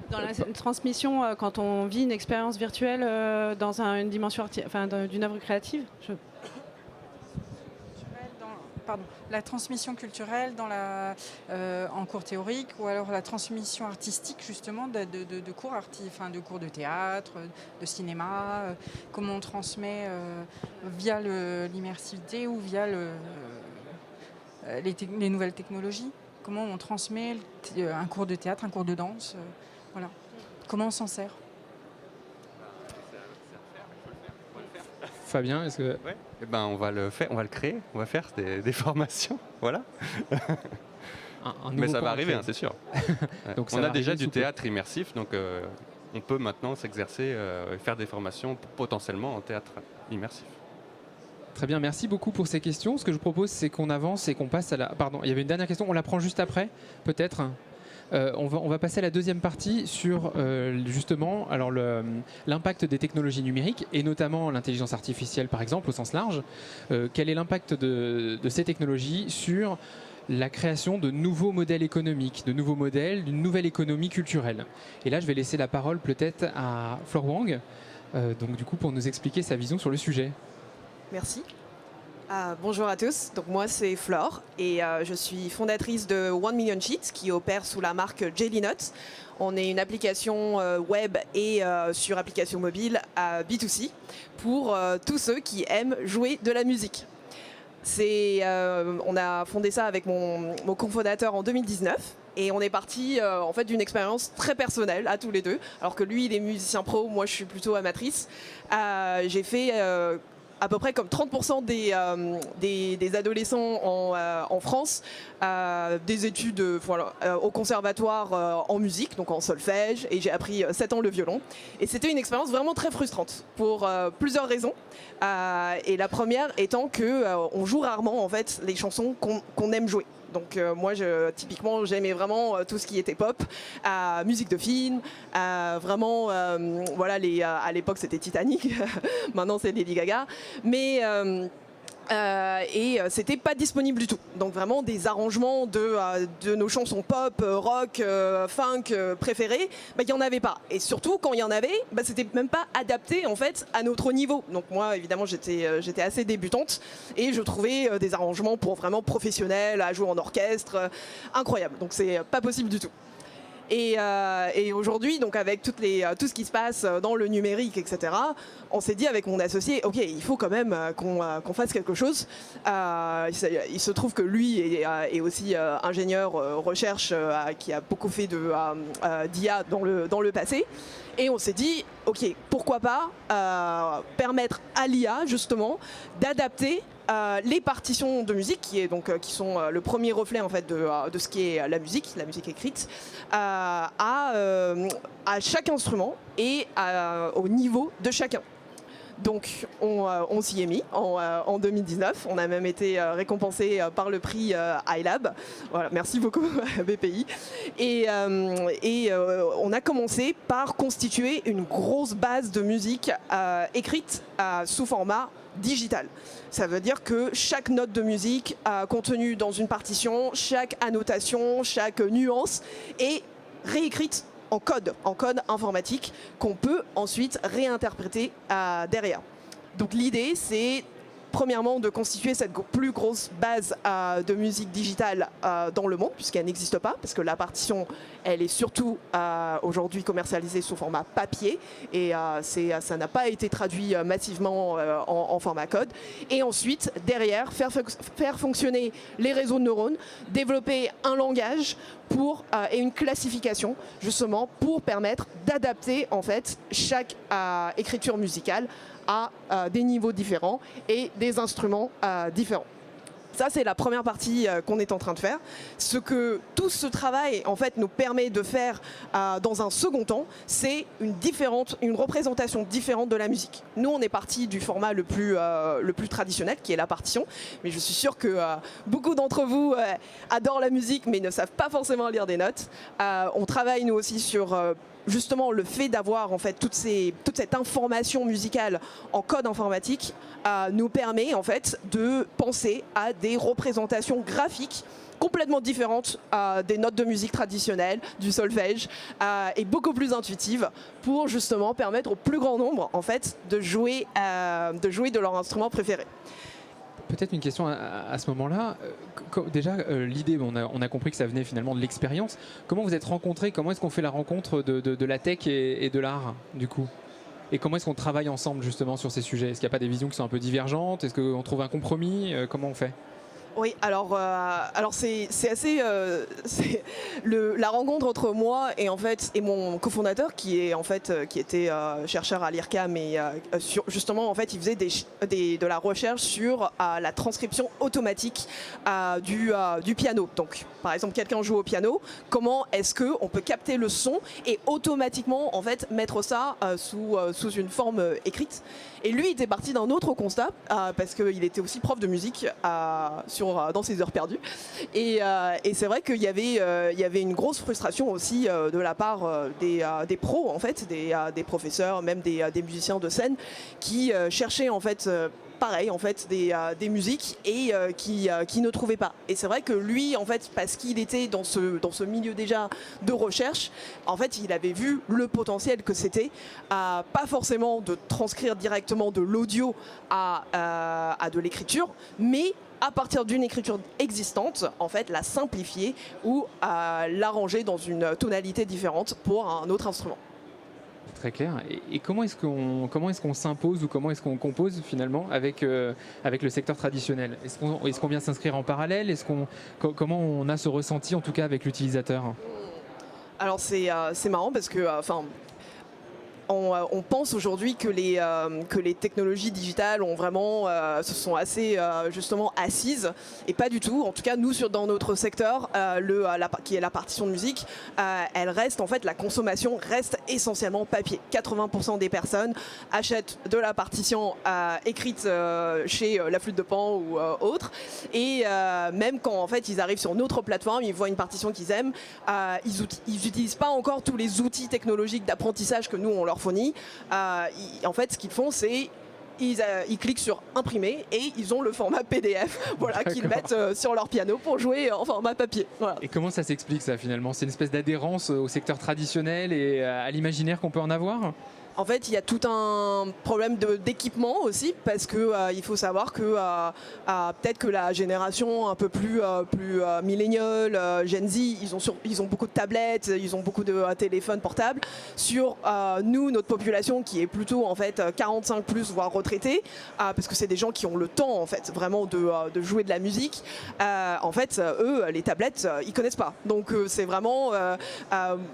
Speaker 3: Dans la transmission, quand on vit une expérience virtuelle dans une dimension d'une œuvre créative.
Speaker 6: La transmission culturelle en cours théorique, ou alors la transmission artistique justement de cours de théâtre, de cinéma, comment on transmet via l'immersivité ou via les nouvelles technologies, comment on transmet un cours de théâtre, un cours de danse, voilà. Comment on s'en sert.
Speaker 1: Fabien, est-ce que...
Speaker 4: Ouais. Eh ben, on va le créer, on va faire des formations, voilà. Mais ça va arriver, c'est sûr.
Speaker 1: Donc,
Speaker 4: on a déjà du théâtre immersif, donc on peut maintenant s'exercer et faire des formations potentiellement en théâtre immersif.
Speaker 1: Très bien, merci beaucoup pour ces questions. Ce que je vous propose, c'est qu'on avance et qu'on passe à la... Pardon, il y avait une dernière question, on la prend juste après, peut-être. On va passer à la deuxième partie sur justement l'impact des technologies numériques et notamment l'intelligence artificielle par exemple au sens large. Quel est l'impact de ces technologies sur la création de nouveaux modèles économiques, de nouveaux modèles, d'une nouvelle économie culturelle? Et là je vais laisser la parole peut-être à Flore Wang, donc du coup pour nous expliquer sa vision sur le sujet.
Speaker 7: Merci. Bonjour à tous, donc moi c'est Flore et je suis fondatrice de 1 Million Sheets qui opère sous la marque Jellynuts. On est une application web et sur application mobile à B2C pour tous ceux qui aiment jouer de la musique. On a fondé ça avec mon cofondateur en 2019 et on est parti en fait d'une expérience très personnelle à tous les deux. Alors que lui il est musicien pro, moi je suis plutôt amatrice. J'ai fait à peu près comme 30% des adolescents en France, des études au conservatoire en musique, donc en solfège, et j'ai appris 7 ans le violon. Et c'était une expérience vraiment très frustrante pour plusieurs raisons. Et la première étant qu'on joue rarement en fait les chansons qu'on aime jouer. Donc moi, typiquement, j'aimais vraiment tout ce qui était pop, musique de film, vraiment, voilà, à l'époque c'était Titanic, maintenant c'est Lady Gaga, mais c'était pas disponible du tout. Donc vraiment des arrangements de nos chansons pop, rock, funk préférées, il n'y en avait pas. Et surtout quand il y en avait, c'était même pas adapté en fait à notre niveau. Donc moi évidemment j'étais assez débutante et je trouvais des arrangements pour vraiment professionnels à jouer en orchestre, incroyable. Donc c'est pas possible du tout. Et aujourd'hui, donc avec tout ce qui se passe dans le numérique, etc., on s'est dit avec mon associé, ok, il faut quand même qu'on fasse quelque chose. Il se trouve que lui est aussi ingénieur recherche qui a beaucoup fait d'IA dans le passé. Et on s'est dit, ok, pourquoi pas permettre à l'IA justement d'adapter les partitions de musique, qui sont le premier reflet en fait de ce qui est la musique écrite, à chaque instrument et au niveau de chacun. Donc on s'y est mis en 2019. On a même été récompensé par le prix iLab. Voilà, merci beaucoup BPI. Et on a commencé par constituer une grosse base de musique écrite sous format digital. Ça veut dire que chaque note de musique contenue dans une partition, chaque annotation, chaque nuance est réécrite en code informatique qu'on peut ensuite réinterpréter derrière. Donc l'idée, c'est premièrement de constituer cette plus grosse base de musique digitale dans le monde, puisqu'elle n'existe pas, parce que la partition, elle est surtout aujourd'hui commercialisée sous format papier, et ça n'a pas été traduit massivement en format code. Et ensuite, derrière, faire fonctionner les réseaux de neurones, développer un langage et une classification, justement, pour permettre d'adapter en fait chaque écriture musicale à des niveaux différents et des instruments différents. Ça, c'est la première partie qu'on est en train de faire. Ce que tout ce travail en fait, nous permet de faire dans un second temps, c'est une représentation différente de la musique. Nous, on est parti du format le plus traditionnel, qui est la partition. Mais je suis sûre que beaucoup d'entre vous adorent la musique, mais ne savent pas forcément lire des notes. On travaille, nous aussi, sur justement le fait d'avoir en fait toute cette information musicale en code informatique nous permet en fait de penser à des représentations graphiques complètement différentes des notes de musique traditionnelles, du solfège, et beaucoup plus intuitives pour justement permettre au plus grand nombre en fait de jouer de leur instrument préféré.
Speaker 1: Peut-être une question à ce moment-là. Déjà, l'idée, on a compris que ça venait finalement de l'expérience. Comment vous êtes rencontrés? Comment est-ce qu'on fait la rencontre de la tech et de l'art, du coup? Et comment est-ce qu'on travaille ensemble, justement, sur ces sujets? Est-ce qu'il n'y a pas des visions qui sont un peu divergentes? Est-ce qu'on trouve un compromis? Comment on fait?
Speaker 7: Oui, alors c'est assez la rencontre entre moi et mon cofondateur qui était chercheur à l'IRCAM, mais justement en fait il faisait de la recherche sur la transcription automatique du piano. Donc par exemple quelqu'un joue au piano, comment est-ce que on peut capter le son et automatiquement en fait mettre ça sous une forme écrite. Et lui était parti d'un autre constat parce qu'il était aussi prof de musique dans ses heures perdues. Et c'est vrai qu'il y avait une grosse frustration aussi de la part des pros, en fait, des professeurs, même des musiciens de scène, qui cherchaient en fait pareil en fait des musiques et qui ne trouvaient pas. Et c'est vrai que lui en fait parce qu'il était dans ce milieu déjà de recherche, en fait il avait vu le potentiel que c'était pas forcément de transcrire directement de l'audio à de l'écriture, mais à partir d'une écriture existante, en fait, la simplifier ou l'arranger dans une tonalité différente pour un autre instrument.
Speaker 1: Très clair. Et comment est-ce qu'on s'impose ou comment est-ce qu'on compose finalement avec le secteur traditionnel? Est-ce qu'on vient s'inscrire en parallèle? Comment on a ce ressenti en tout cas avec l'utilisateur?
Speaker 7: Alors c'est marrant parce que on pense aujourd'hui que les technologies digitales ont vraiment, se sont assez justement assises, et pas du tout. En tout cas, nous, dans notre secteur, qui est la partition de musique, elle reste, en fait, la consommation reste essentiellement papier. 80% des personnes achètent de la partition écrite chez La Flûte de Pan ou autre, et même quand en fait ils arrivent sur notre plateforme, ils voient une partition qu'ils aiment, ils n'utilisent pas encore tous les outils technologiques d'apprentissage que nous on leur fournit. En fait, ce qu'ils font, c'est ils cliquent sur imprimer et ils ont le format PDF, voilà, qu'ils mettent sur leur piano pour jouer en format papier. Voilà.
Speaker 1: Et comment ça s'explique ça finalement? C'est une espèce d'adhérence au secteur traditionnel et à l'imaginaire qu'on peut en avoir?
Speaker 7: En fait, il y a tout un problème d'équipement aussi, parce que il faut savoir que peut-être que la génération un peu plus milléniale, Gen Z, ils ont beaucoup de tablettes, ils ont beaucoup de téléphones portables. Sur nous, notre population qui est plutôt en fait 45 plus, voire retraités, parce que c'est des gens qui ont le temps en fait vraiment de jouer de la musique. En fait, eux, les tablettes, ils connaissent pas. Donc c'est vraiment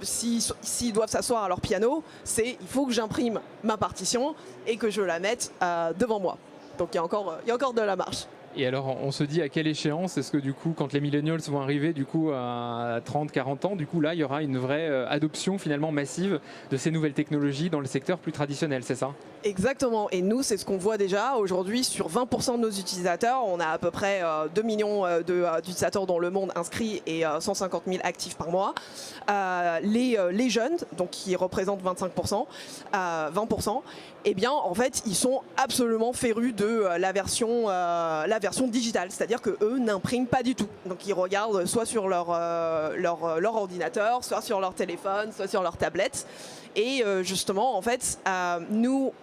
Speaker 7: s'ils doivent s'asseoir à leur piano, il faut que j'imprime ma partition et que je la mette devant moi. Donc il y a encore de la marche.
Speaker 1: Et alors, on se dit à quelle échéance est-ce que du coup, quand les millennials vont arriver du coup à 30, 40 ans, du coup là, il y aura une vraie adoption finalement massive de ces nouvelles technologies dans le secteur plus traditionnel, c'est ça?
Speaker 7: Exactement. Et nous, c'est ce qu'on voit déjà aujourd'hui sur 20% de nos utilisateurs. On a à peu près 2 millions d'utilisateurs dans le monde inscrits et 150 000 actifs par mois. Les jeunes, donc qui représentent 20%, eh bien, en fait, ils sont absolument férus de la version digitale. C'est-à-dire qu'eux n'impriment pas du tout. Donc, ils regardent soit sur leur ordinateur, soit sur leur téléphone, soit sur leur tablette. Et justement, en fait, nous,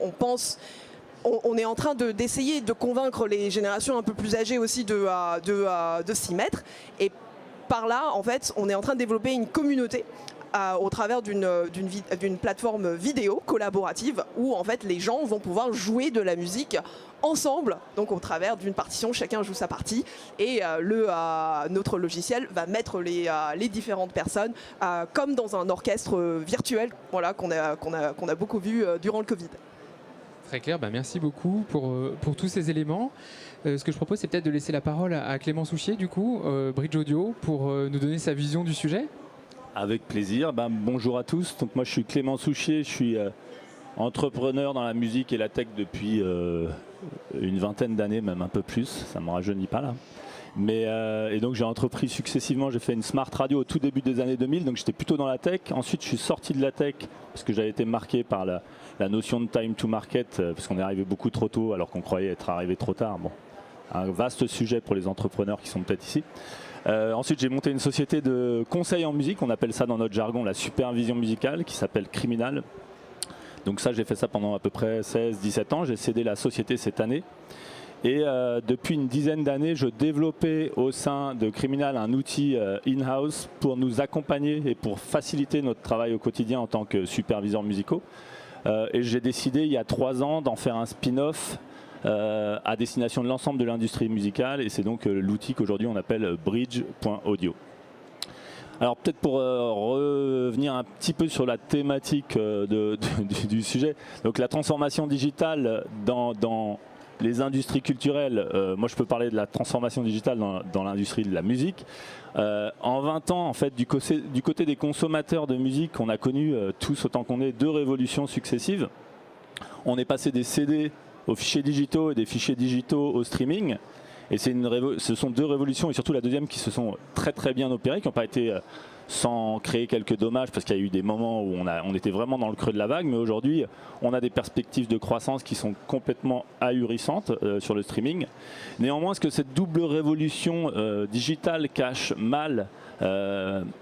Speaker 7: on est en train d'essayer de convaincre les générations un peu plus âgées aussi de s'y mettre. Et par là, en fait, on est en train de développer une communauté au travers d'une plateforme vidéo collaborative où en fait les gens vont pouvoir jouer de la musique ensemble, donc au travers d'une partition, chacun joue sa partie et notre logiciel va mettre les différentes personnes comme dans un orchestre virtuel, voilà, qu'on a beaucoup vu durant le Covid.
Speaker 1: Très clair, merci beaucoup pour tous ces éléments. Ce que je propose, c'est peut-être de laisser la parole à Clément Souchier, du coup, Bridge Audio, pour nous donner sa vision du sujet.
Speaker 8: Avec plaisir. Bonjour à tous. Donc moi je suis Clément Souchier, je suis entrepreneur dans la musique et la tech depuis une vingtaine d'années, même un peu plus. Ça ne me rajeunit pas là. Et donc j'ai entrepris successivement, j'ai fait une smart radio au tout début des années 2000, donc j'étais plutôt dans la tech. Ensuite je suis sorti de la tech parce que j'avais été marqué par la notion de time to market, parce qu'on est arrivé beaucoup trop tôt alors qu'on croyait être arrivé trop tard. Bon, un vaste sujet pour les entrepreneurs qui sont peut-être ici. Ensuite, j'ai monté une société de conseil en musique, on appelle ça dans notre jargon la supervision musicale, qui s'appelle Criminal. Donc ça, j'ai fait ça pendant à peu près 16-17 ans. J'ai cédé la société cette année. Et depuis une dizaine d'années, je développais au sein de Criminal un outil in-house pour nous accompagner et pour faciliter notre travail au quotidien en tant que superviseurs musicaux. Et j'ai décidé il y a 3 ans d'en faire un spin-off à destination de l'ensemble de l'industrie musicale, et c'est donc l'outil qu'aujourd'hui on appelle Bridge.audio. Alors peut-être pour revenir un petit peu sur la thématique du sujet, donc la transformation digitale dans les industries culturelles, moi je peux parler de la transformation digitale dans l'industrie de la musique. En 20 ans, en fait, du côté des consommateurs de musique, on a connu tous autant qu'on est 2 révolutions successives. On est passé des CD aux fichiers digitaux et des fichiers digitaux au streaming. Et ce sont 2 révolutions, et surtout la deuxième qui se sont très très bien opérées, qui n'ont pas été sans créer quelques dommages, parce qu'il y a eu des moments où on était vraiment dans le creux de la vague, mais aujourd'hui on a des perspectives de croissance qui sont complètement ahurissantes sur le streaming. Néanmoins, ce que cette double révolution digitale cache mal,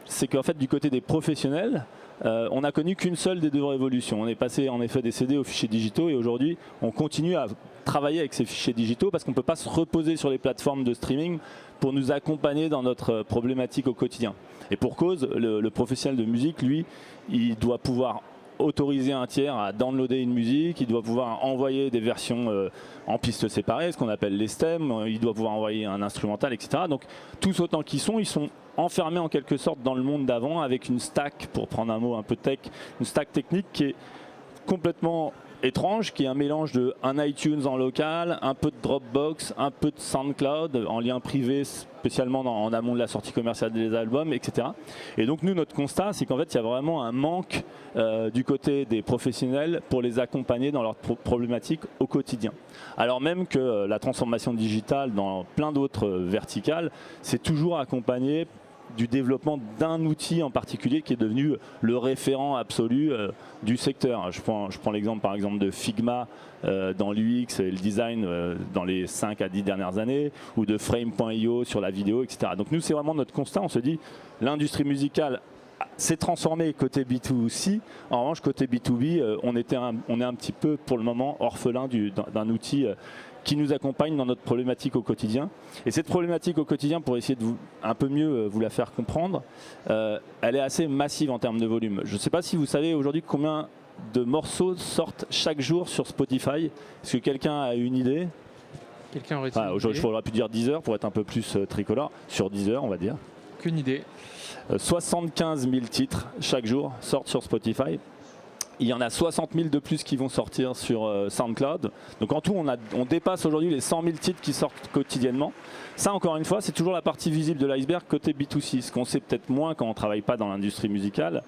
Speaker 8: c'est qu'en fait du côté des professionnels, on n'a connu qu'une seule des 2 révolutions. On est passé en effet des CD aux fichiers digitaux, et aujourd'hui on continue à travailler avec ces fichiers digitaux parce qu'on ne peut pas se reposer sur les plateformes de streaming pour nous accompagner dans notre problématique au quotidien. Et pour cause, le professionnel de musique, lui, il doit pouvoir autoriser un tiers à downloader une musique, il doit pouvoir envoyer des versions en pistes séparées, ce qu'on appelle les stems, il doit pouvoir envoyer un instrumental, etc. Donc tous autant qu'ils sont enfermés en quelque sorte dans le monde d'avant avec une stack, pour prendre un mot un peu tech, une stack technique qui est complètement étrange, qui est un mélange de un iTunes en local, un peu de Dropbox, un peu de SoundCloud en lien privé, spécialement en amont de la sortie commerciale des albums, etc. Et donc nous, notre constat, c'est qu'en fait, il y a vraiment un manque du côté des professionnels pour les accompagner dans leurs problématiques au quotidien. Alors même que la transformation digitale dans plein d'autres verticales, c'est toujours accompagné du développement d'un outil en particulier qui est devenu le référent absolu du secteur. Je prends l'exemple par exemple de Figma dans l'UX et le design dans les 5 à 10 dernières années, ou de Frame.io sur la vidéo, etc. Donc nous, c'est vraiment notre constat. On se dit l'industrie musicale s'est transformée côté B2C. En revanche, côté B2B, on est un petit peu pour le moment orphelin d'un outil qui nous accompagne dans notre problématique au quotidien. Et cette problématique au quotidien, pour essayer de un peu mieux vous la faire comprendre, elle est assez massive en termes de volume. Je ne sais pas si vous savez aujourd'hui combien de morceaux sortent chaque jour sur Spotify. Est-ce que quelqu'un a une idée?
Speaker 1: Quelqu'un aurait une idée?
Speaker 8: Aujourd'hui, j'aurais pu dire 10 heures pour être un peu plus tricolore. Sur 10 heures, on va dire.
Speaker 1: Qu'une idée.
Speaker 8: 75 000 titres chaque jour sortent sur Spotify. Il y en a 60 000 de plus qui vont sortir sur SoundCloud. Donc en tout, on dépasse aujourd'hui les 100 000 titres qui sortent quotidiennement. Ça, encore une fois, c'est toujours la partie visible de l'iceberg côté B2C. Ce qu'on sait peut-être moins quand on ne travaille pas dans l'industrie musicale,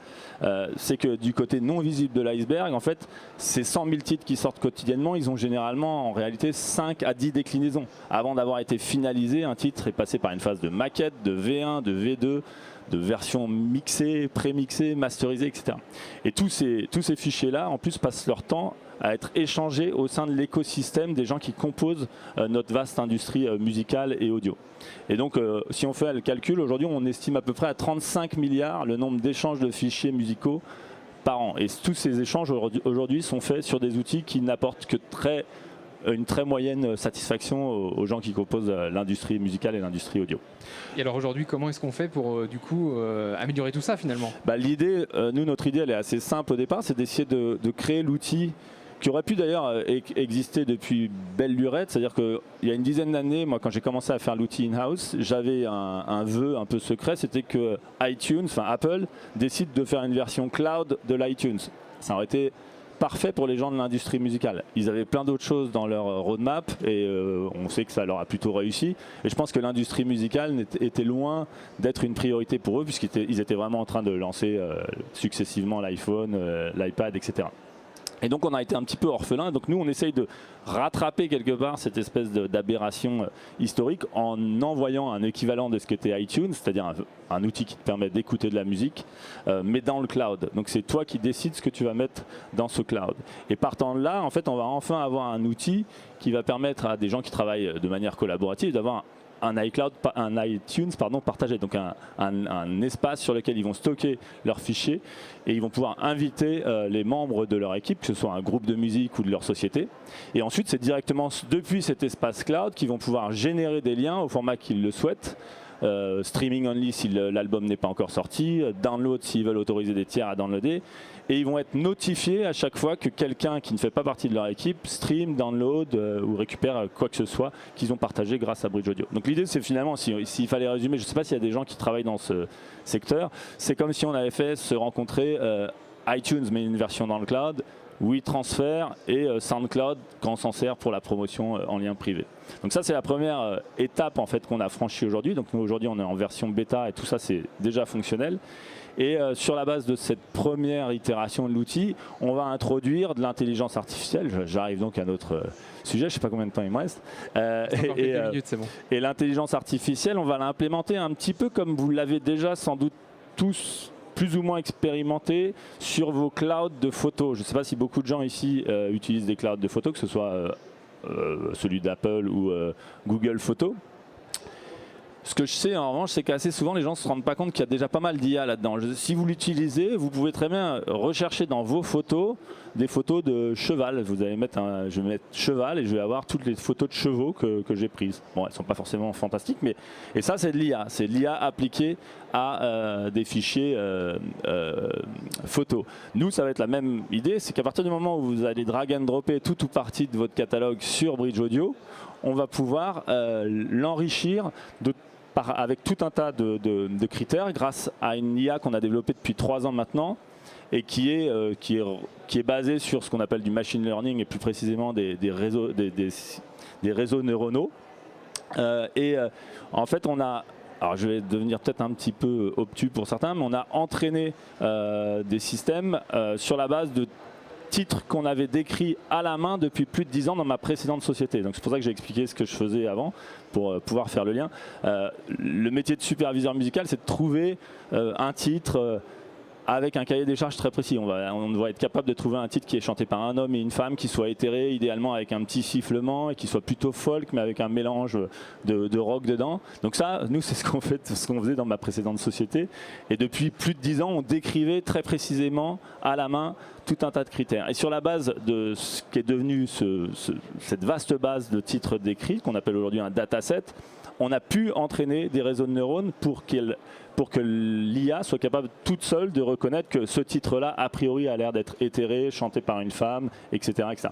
Speaker 8: c'est que du côté non visible de l'iceberg, en fait, ces 100 000 titres qui sortent quotidiennement, ils ont généralement en réalité 5 à 10 déclinaisons. Avant d'avoir été finalisé, un titre est passé par une phase de maquette, de V1, de V2, de versions mixées, pré-mixées, masterisées, etc. Et tous ces fichiers-là, en plus, passent leur temps à être échangés au sein de l'écosystème des gens qui composent notre vaste industrie musicale et audio. Et donc, si on fait le calcul, aujourd'hui, on estime à peu près à 35 milliards le nombre d'échanges de fichiers musicaux par an. Et tous ces échanges, aujourd'hui, sont faits sur des outils qui n'apportent que une très moyenne satisfaction aux gens qui composent l'industrie musicale et l'industrie audio.
Speaker 1: Et alors aujourd'hui, comment est-ce qu'on fait pour améliorer tout ça finalement?
Speaker 8: L'idée, notre idée, elle est assez simple au départ, c'est d'essayer de créer l'outil qui aurait pu d'ailleurs exister depuis belle lurette. C'est-à-dire qu'il y a une dizaine d'années, moi quand j'ai commencé à faire l'outil in-house, j'avais un vœu un peu secret, c'était que Apple décide de faire une version cloud de l'iTunes. Ça aurait été parfait pour les gens de l'industrie musicale. Ils avaient plein d'autres choses dans leur roadmap et on sait que ça leur a plutôt réussi. Et je pense que l'industrie musicale était loin d'être une priorité pour eux puisqu'ils étaient vraiment en train de lancer successivement l'iPhone, l'iPad, etc. Et donc on a été un petit peu orphelin. Donc nous on essaye de rattraper quelque part cette espèce d'aberration historique en envoyant un équivalent de ce qu'était iTunes, c'est-à-dire un outil qui te permet d'écouter de la musique, mais dans le cloud. Donc c'est toi qui décides ce que tu vas mettre dans ce cloud. Et partant de là, en fait, on va enfin avoir un outil qui va permettre à des gens qui travaillent de manière collaborative d'avoir un iTunes partagé, donc un espace sur lequel ils vont stocker leurs fichiers et ils vont pouvoir inviter les membres de leur équipe, que ce soit un groupe de musique ou de leur société. Et ensuite, c'est directement depuis cet espace cloud qu'ils vont pouvoir générer des liens au format qu'ils le souhaitent. Streaming only si l'album n'est pas encore sorti, download s'ils veulent autoriser des tiers à downloader, et ils vont être notifiés à chaque fois que quelqu'un qui ne fait pas partie de leur équipe stream, download ou récupère quoi que ce soit qu'ils ont partagé grâce à Bridge Audio. Donc l'idée c'est finalement, s'il fallait résumer, je ne sais pas s'il y a des gens qui travaillent dans ce secteur, c'est comme si on avait fait se rencontrer iTunes mais une version dans le cloud, WeTransfer et SoundCloud quand on s'en sert pour la promotion en lien privé. Donc ça c'est la première étape en fait qu'on a franchie aujourd'hui. Donc nous aujourd'hui on est en version bêta et tout ça c'est déjà fonctionnel. Et sur la base de cette première itération de l'outil, on va introduire de l'intelligence artificielle. J'arrive donc à notre sujet, je ne sais pas combien de temps il me reste. Et l'intelligence artificielle, on va l'implémenter un petit peu comme vous l'avez déjà sans doute tous plus ou moins expérimenté sur vos clouds de photos. Je ne sais pas si beaucoup de gens ici utilisent des clouds de photos, que ce soit celui d'Apple ou Google Photos. Ce que je sais en revanche, c'est qu'assez souvent les gens ne se rendent pas compte qu'il y a déjà pas mal d'IA là-dedans. Si vous l'utilisez, vous pouvez très bien rechercher dans vos photos des photos de cheval. Vous allez je vais mettre cheval et je vais avoir toutes les photos de chevaux que j'ai prises. Bon, elles ne sont pas forcément fantastiques, mais et ça c'est de l'IA. C'est de l'IA appliquée à des fichiers photos. Nous, ça va être la même idée, c'est qu'à partir du moment où vous allez drag and dropper tout ou partie de votre catalogue sur Bridge Audio, on va pouvoir l'enrichir avec tout un tas de critères grâce à une IA qu'on a développée depuis 3 ans maintenant et qui est basée sur ce qu'on appelle du machine learning et plus précisément des réseaux neuronaux. En fait, alors je vais devenir peut-être un petit peu obtus pour certains, mais on a entraîné des systèmes sur la base de titres qu'on avait décrits à la main depuis plus de 10 ans dans ma précédente société. Donc c'est pour ça que j'ai expliqué ce que je faisais avant pour pouvoir faire le lien. Le métier de superviseur musical, c'est de trouver un titre avec un cahier des charges très précis. On doit être capable de trouver un titre qui est chanté par un homme et une femme, qui soit éthéré, idéalement avec un petit sifflement et qui soit plutôt folk, mais avec un mélange de rock dedans. Donc ça, nous, c'est ce qu'on faisait dans ma précédente société. Et depuis plus de 10 ans, on décrivait très précisément à la main tout un tas de critères. Et sur la base de ce qui est devenu cette vaste base de titres décrits, qu'on appelle aujourd'hui un dataset, on a pu entraîner des réseaux de neurones pour que l'IA soit capable toute seule de reconnaître que ce titre-là, a priori, a l'air d'être éthéré, chanté par une femme, etc. etc.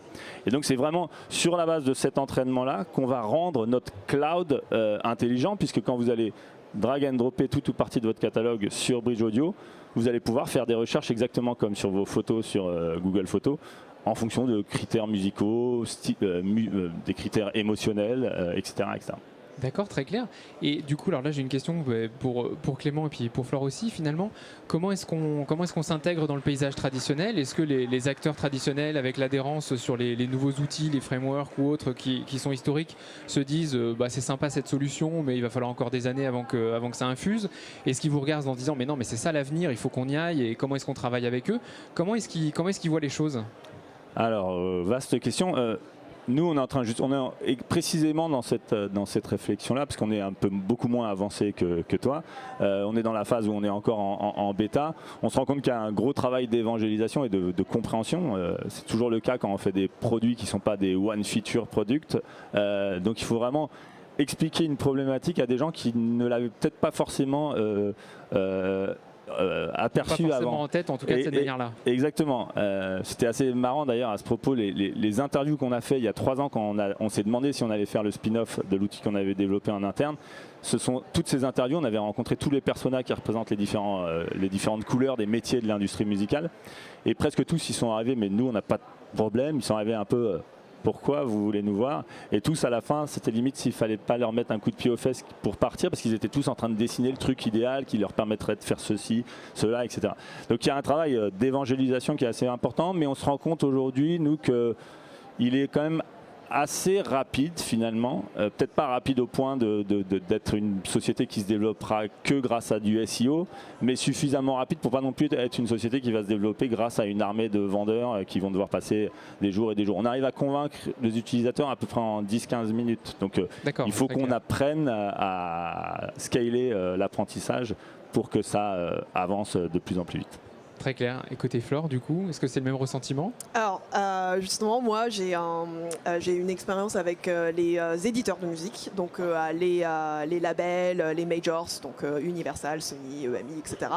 Speaker 8: Et donc c'est vraiment sur la base de cet entraînement-là qu'on va rendre notre cloud intelligent, puisque quand vous allez drag and dropper toute ou partie de votre catalogue sur Bridge Audio, vous allez pouvoir faire des recherches exactement comme sur vos photos sur Google Photos, en fonction de critères musicaux, des critères émotionnels, etc., etc.
Speaker 1: D'accord, très clair. Et du coup, alors là, j'ai une question pour Clément et puis pour Flore aussi. Finalement, comment est-ce qu'on s'intègre dans le paysage traditionnel? Est-ce que les acteurs traditionnels, avec l'adhérence sur les nouveaux outils, les frameworks ou autres qui sont historiques, se disent c'est sympa cette solution, mais il va falloir encore des années avant que ça infuse? Est-ce qu'ils vous regardent en disant mais non, mais c'est ça l'avenir, il faut qu'on y aille, et comment est-ce qu'on travaille avec eux? Comment est-ce qu'ils voient les choses?
Speaker 8: Alors, vaste question. Nous, on est précisément dans cette réflexion-là, parce qu'on est beaucoup moins avancé que toi. On est dans la phase où on est encore en bêta. On se rend compte qu'il y a un gros travail d'évangélisation et de compréhension. C'est toujours le cas quand on fait des produits qui ne sont pas des one feature products. Donc il faut vraiment expliquer une problématique à des gens qui ne l'avaient peut-être pas forcément aperçu
Speaker 1: pas forcément
Speaker 8: avant.
Speaker 1: en tête, en tout cas de cette manière-là.
Speaker 8: Exactement. C'était assez marrant d'ailleurs à ce propos, les interviews qu'on a fait il y a 3 ans quand on s'est demandé si on allait faire le spin-off de l'outil qu'on avait développé en interne. Toutes ces interviews, on avait rencontré tous les personas qui représentent les différentes couleurs des métiers de l'industrie musicale, et presque tous y sont arrivés, mais nous on n'a pas de problème, ils sont arrivés un peu pourquoi vous voulez nous voir, et tous à la fin c'était limite s'il fallait pas leur mettre un coup de pied aux fesses pour partir, parce qu'ils étaient tous en train de dessiner le truc idéal qui leur permettrait de faire ceci, cela, etc. Donc il y a un travail d'évangélisation qui est assez important, mais on se rend compte aujourd'hui nous qu'il est quand même assez rapide finalement, peut-être pas rapide au point d'être une société qui se développera que grâce à du SEO, mais suffisamment rapide pour pas non plus être une société qui va se développer grâce à une armée de vendeurs qui vont devoir passer des jours et des jours. On arrive à convaincre les utilisateurs à peu près en 10-15 minutes, donc il faut qu'on apprenne à scaler l'apprentissage pour que ça avance de plus en plus vite.
Speaker 1: Très clair. Et côté Flore, du coup, est-ce que c'est le même ressentiment?
Speaker 7: Alors, justement, moi, j'ai une expérience avec les éditeurs de musique, donc les labels, les majors, donc Universal, Sony, EMI, etc.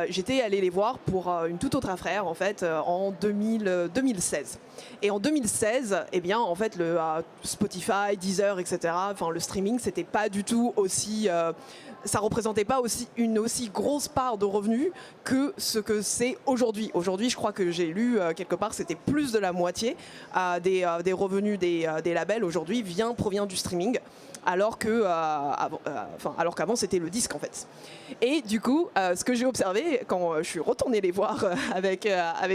Speaker 7: J'étais allée les voir pour une toute autre affaire, en fait, en 2016. Et en 2016, eh bien, en fait, le Spotify, Deezer, etc., enfin, le streaming, c'était pas du tout aussi... ça représentait pas une aussi grosse part de revenus que ce que c'est aujourd'hui. Aujourd'hui, je crois que j'ai lu quelque part, c'était plus de la moitié des revenus des labels aujourd'hui provient du streaming, alors qu'avant c'était le disque en fait. Et du coup, ce que j'ai observé quand je suis retournée les voir avec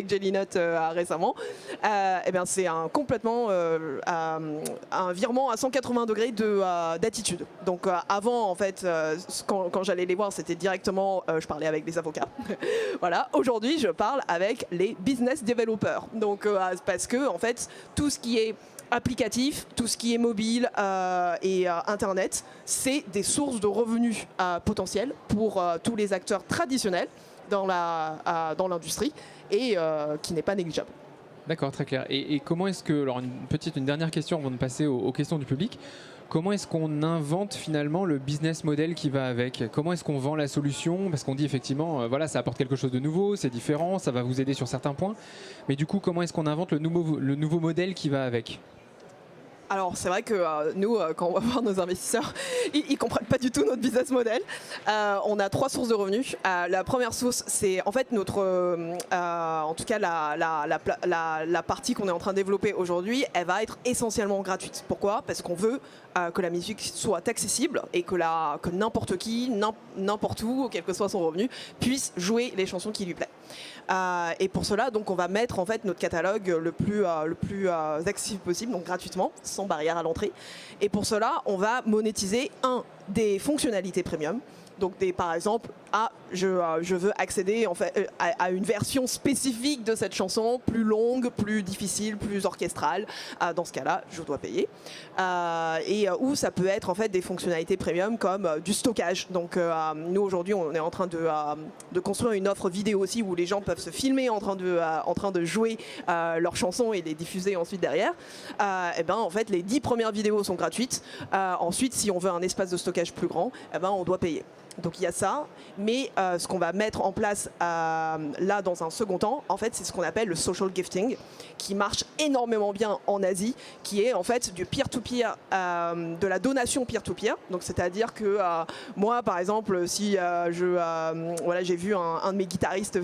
Speaker 7: Jelly Nut récemment, eh bien c'est complètement un virement à 180 degrés d'attitude. Donc avant en fait, quand j'allais les voir, c'était directement, je parlais avec les avocats. Voilà. Aujourd'hui, je parle avec les business developers. Donc parce que en fait, tout ce qui est applicatif, tout ce qui est mobile et Internet, c'est des sources de revenus potentiels pour tous les acteurs traditionnels dans l'industrie et qui n'est pas négligeable.
Speaker 1: D'accord, très clair. Et comment est-ce que, alors une dernière question avant de passer aux questions du public, comment est-ce qu'on invente finalement le business model qui va avec? Comment est-ce qu'on vend la solution? Parce qu'on dit effectivement, voilà, ça apporte quelque chose de nouveau, c'est différent, ça va vous aider sur certains points. Mais du coup, comment est-ce qu'on invente le nouveau modèle qui va avec?
Speaker 7: Alors c'est vrai que nous, quand on va voir nos investisseurs, ils comprennent pas du tout notre business model. On a 3 sources de revenus. La première source, c'est en fait en tout cas la partie qu'on est en train de développer aujourd'hui, elle va être essentiellement gratuite. Pourquoi? Parce qu'on veut que la musique soit accessible et que n'importe qui, n'importe où, quel que soit son revenu, puisse jouer les chansons qui lui plaisent. Et pour cela, donc, on va mettre en fait notre catalogue le plus accessible possible, donc gratuitement, sans barrière à l'entrée. Et pour cela, on va monétiser des fonctionnalités premium. Donc par exemple, je veux accéder en fait, à une version spécifique de cette chanson, plus longue, plus difficile, plus orchestrale. Dans ce cas-là, je dois payer. Ou ça peut être en fait des fonctionnalités premium comme du stockage. Donc nous aujourd'hui, on est en train de construire une offre vidéo aussi où les gens peuvent se filmer en train de jouer leurs chansons et les diffuser ensuite derrière. Et ben en fait, les 10 premières vidéos sont gratuites. Ensuite, si on veut un espace de stockage plus grand, eh ben on doit payer. Donc il y a ça, mais ce qu'on va mettre en place là dans un second temps, en fait, c'est ce qu'on appelle le social gifting, qui marche énormément bien en Asie, qui est en fait du peer-to-peer, de la donation peer-to-peer. Donc c'est-à-dire que moi, par exemple, si j'ai vu un de mes guitaristes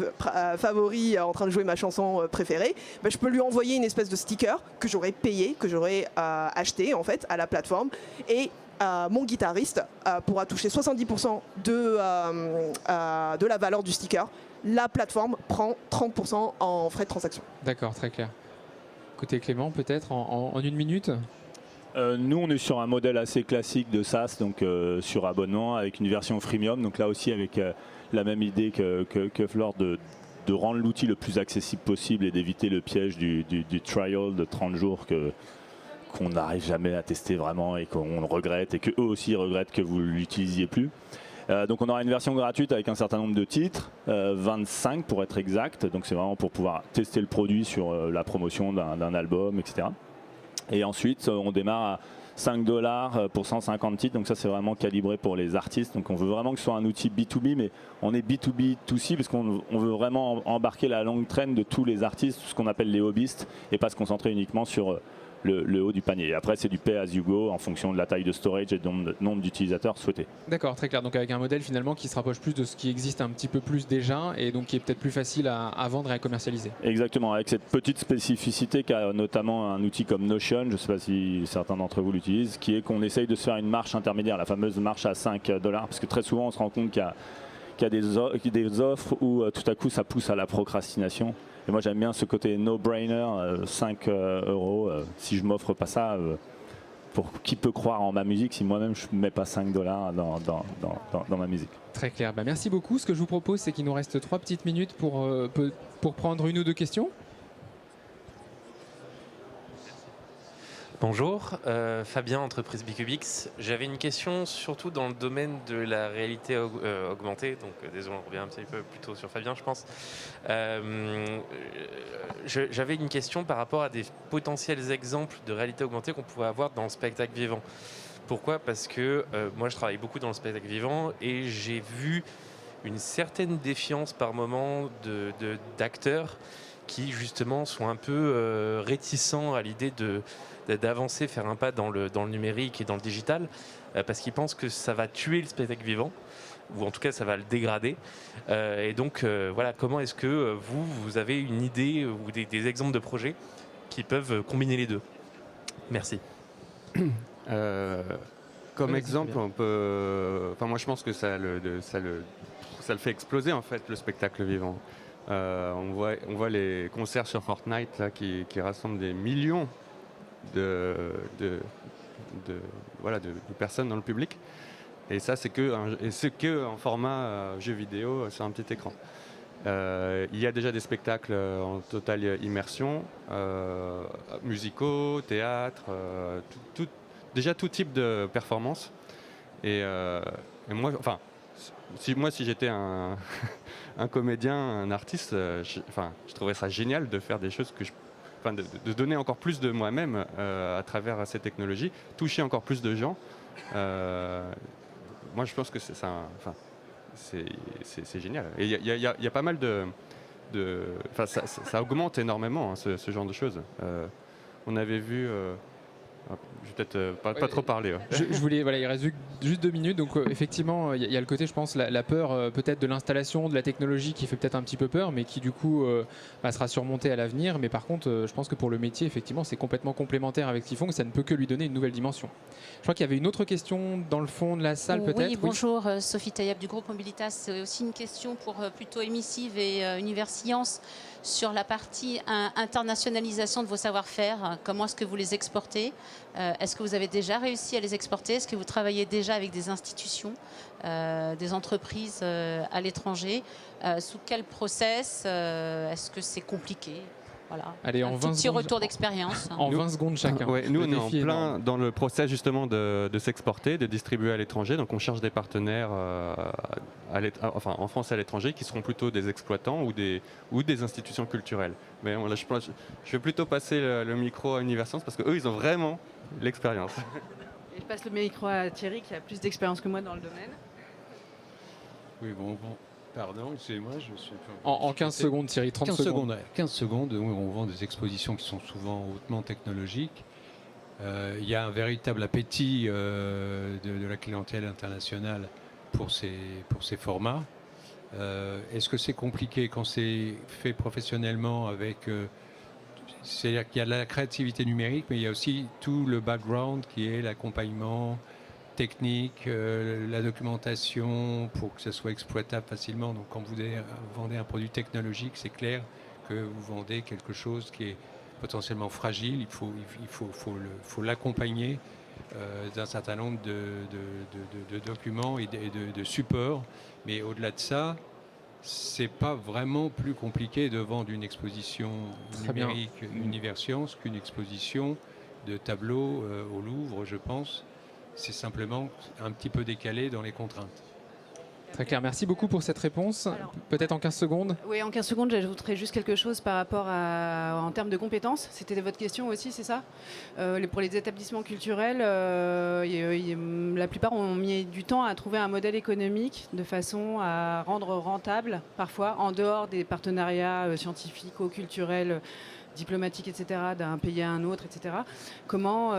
Speaker 7: favoris en train de jouer ma chanson préférée, je peux lui envoyer une espèce de sticker que j'aurais payé, que j'aurais acheté en fait à la plateforme, et mon guitariste pourra toucher 70% de la valeur du sticker. La plateforme prend 30% en frais de transaction.
Speaker 1: D'accord, très clair. Côté Clément, peut-être en 1 minute.
Speaker 8: Nous, on est sur un modèle assez classique de SaaS, donc sur abonnement, avec une version freemium. Donc là aussi, avec la même idée que Flore, de rendre l'outil le plus accessible possible et d'éviter le piège du trial de 30 jours qu'on n'arrive jamais à tester vraiment et qu'on regrette et qu'eux aussi regrettent que vous ne l'utilisiez plus. Donc on aura une version gratuite avec un certain nombre de titres, 25 pour être exact. Donc c'est vraiment pour pouvoir tester le produit sur la promotion d'un album, etc. Et ensuite on démarre à 5$ pour 150 titres. Donc ça c'est vraiment calibré pour les artistes. Donc on veut vraiment que ce soit un outil B2B, mais on est B2B2C parce qu'on veut vraiment embarquer la longue traîne de tous les artistes, ce qu'on appelle les hobbyistes, et pas se concentrer uniquement sur le haut du panier. Et après, c'est du pay as you go en fonction de la taille de storage et du nombre d'utilisateurs souhaités.
Speaker 1: D'accord, très clair. Donc avec un modèle finalement qui se rapproche plus de ce qui existe un petit peu plus déjà et donc qui est peut-être plus facile à vendre et à commercialiser.
Speaker 8: Exactement, avec cette petite spécificité qu'a notamment un outil comme Notion, je ne sais pas si certains d'entre vous l'utilisent, qui est qu'on essaye de se faire une marche intermédiaire, la fameuse marche à 5$, parce que très souvent on se rend compte qu'il y a des offres où tout à coup ça pousse à la procrastination. Et moi j'aime bien ce côté no-brainer, 5€. Si je m'offre pas ça, pour qui peut croire en ma musique si moi-même je ne mets pas 5$ dans ma musique.
Speaker 1: Très clair. Merci beaucoup. Ce que je vous propose, c'est qu'il nous reste 3 petites minutes pour prendre 1 ou 2 questions.
Speaker 9: Bonjour, Fabien, entreprise Bicubix. J'avais une question surtout dans le domaine de la réalité augmentée. Donc désolé, on revient un petit peu plus tôt sur Fabien, je pense. J'avais une question par rapport à des potentiels exemples de réalité augmentée qu'on pouvait avoir dans le spectacle vivant. Pourquoi ? Parce que moi, je travaille beaucoup dans le spectacle vivant et j'ai vu une certaine défiance par moment d'acteurs qui justement sont un peu réticents à l'idée d'avancer, faire un pas dans le numérique et dans le digital, parce qu'ils pensent que ça va tuer le spectacle vivant, ou en tout cas ça va le dégrader. Et donc voilà, comment est-ce que vous avez une idée ou des exemples de projets qui peuvent combiner les deux ? Merci.
Speaker 4: Comme exemple, on peut. Enfin, moi, je pense que ça le fait exploser en fait le spectacle vivant. On voit les concerts sur Fortnite là, qui rassemblent des millions de personnes dans le public. Et ça, c'est que en format jeu vidéo sur un petit écran. Il y a déjà des spectacles en totale immersion, musicaux, théâtre, déjà tout type de performance. Et moi, enfin, si j'étais un comédien, un artiste, je trouverais ça génial de faire des choses de donner encore plus de moi-même à travers ces technologies, toucher encore plus de gens. Moi, je pense que c'est génial. Et il y a pas mal ça augmente énormément hein, ce genre de choses. On avait vu. Je vais peut-être pas trop parler. Ouais.
Speaker 1: Je voulais, il reste juste 2 minutes, donc effectivement, il y a le côté, je pense, la peur peut-être de l'installation, de la technologie qui fait peut-être un petit peu peur, mais qui du coup sera surmontée à l'avenir. Mais par contre, je pense que pour le métier, effectivement, c'est complètement complémentaire avec ce qu'ils font, que ça ne peut que lui donner une nouvelle dimension. Je crois qu'il y avait une autre question dans le fond de la salle, peut-être.
Speaker 10: Oui, bonjour, Sophie Taillab du groupe Mobilitas. C'est aussi une question pour plutôt Emissive et Universcience sur la partie internationalisation de vos savoir-faire. Comment est-ce que vous les exportez ? Est-ce que vous avez déjà réussi à les exporter ? Est-ce que vous travaillez déjà avec des institutions, des entreprises à l'étranger ? Sous quel process ? Est-ce que c'est compliqué ? Voilà.
Speaker 1: Allez,
Speaker 10: un petit retour d'expérience.
Speaker 1: En 20 secondes chacun.
Speaker 4: Nous, on est en plein dans le process justement de s'exporter, de distribuer à l'étranger. Donc, on cherche des partenaires en France et à l'étranger qui seront plutôt des exploitants ou des institutions culturelles. Mais là, je vais plutôt passer le micro à Universcience parce qu'eux, ils ont vraiment l'expérience.
Speaker 3: Et je passe le micro à Thierry qui a plus d'expérience que moi dans le domaine.
Speaker 2: Oui, bon, pardon, excusez-moi, je suis...
Speaker 1: En 15 secondes, Thierry, 30 secondes.
Speaker 2: 15 secondes, où on vend des expositions qui sont souvent hautement technologiques. Il y a un véritable appétit de la clientèle internationale pour ces formats. Est-ce que c'est compliqué quand c'est fait professionnellement avec... c'est-à-dire qu'il y a la créativité numérique, mais il y a aussi tout le background qui est l'accompagnement technique, la documentation pour que ça soit exploitable facilement. Donc quand vous vendez un produit technologique, c'est clair que vous vendez quelque chose qui est potentiellement fragile. Il faut l'accompagner d'un certain nombre de documents et de supports. Mais au-delà de ça, c'est pas vraiment plus compliqué de vendre une exposition numérique Universcience qu'une exposition de tableaux au Louvre, je pense. C'est simplement un petit peu décalé dans les contraintes.
Speaker 1: Très clair, merci beaucoup pour cette réponse. Peut-être en 15 secondes.
Speaker 3: Oui, en 15 secondes, j'ajouterais juste quelque chose par rapport en termes de compétences. C'était votre question aussi, c'est ça? Pour les établissements culturels, la plupart ont mis du temps à trouver un modèle économique de façon à rendre rentable, parfois, en dehors des partenariats scientifico-culturels, diplomatiques, etc., d'un pays à un autre, etc. Comment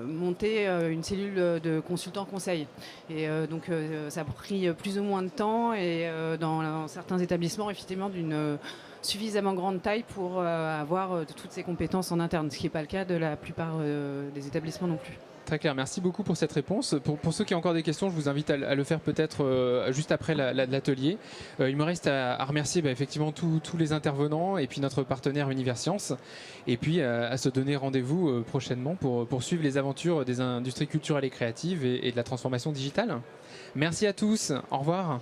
Speaker 3: monter une cellule de consultants conseils. Et donc ça a pris plus ou moins de temps et dans certains établissements, effectivement, d'une suffisamment grande taille pour avoir toutes ces compétences en interne, ce qui n'est pas le cas de la plupart des établissements non plus.
Speaker 1: Très clair, merci beaucoup pour cette réponse. Pour ceux qui ont encore des questions, je vous invite à le faire peut-être juste après l'atelier. Il me reste à remercier effectivement tous les intervenants et puis notre partenaire Universcience. Et puis à se donner rendez-vous prochainement pour suivre les aventures des industries culturelles et créatives et de la transformation digitale. Merci à tous, au revoir.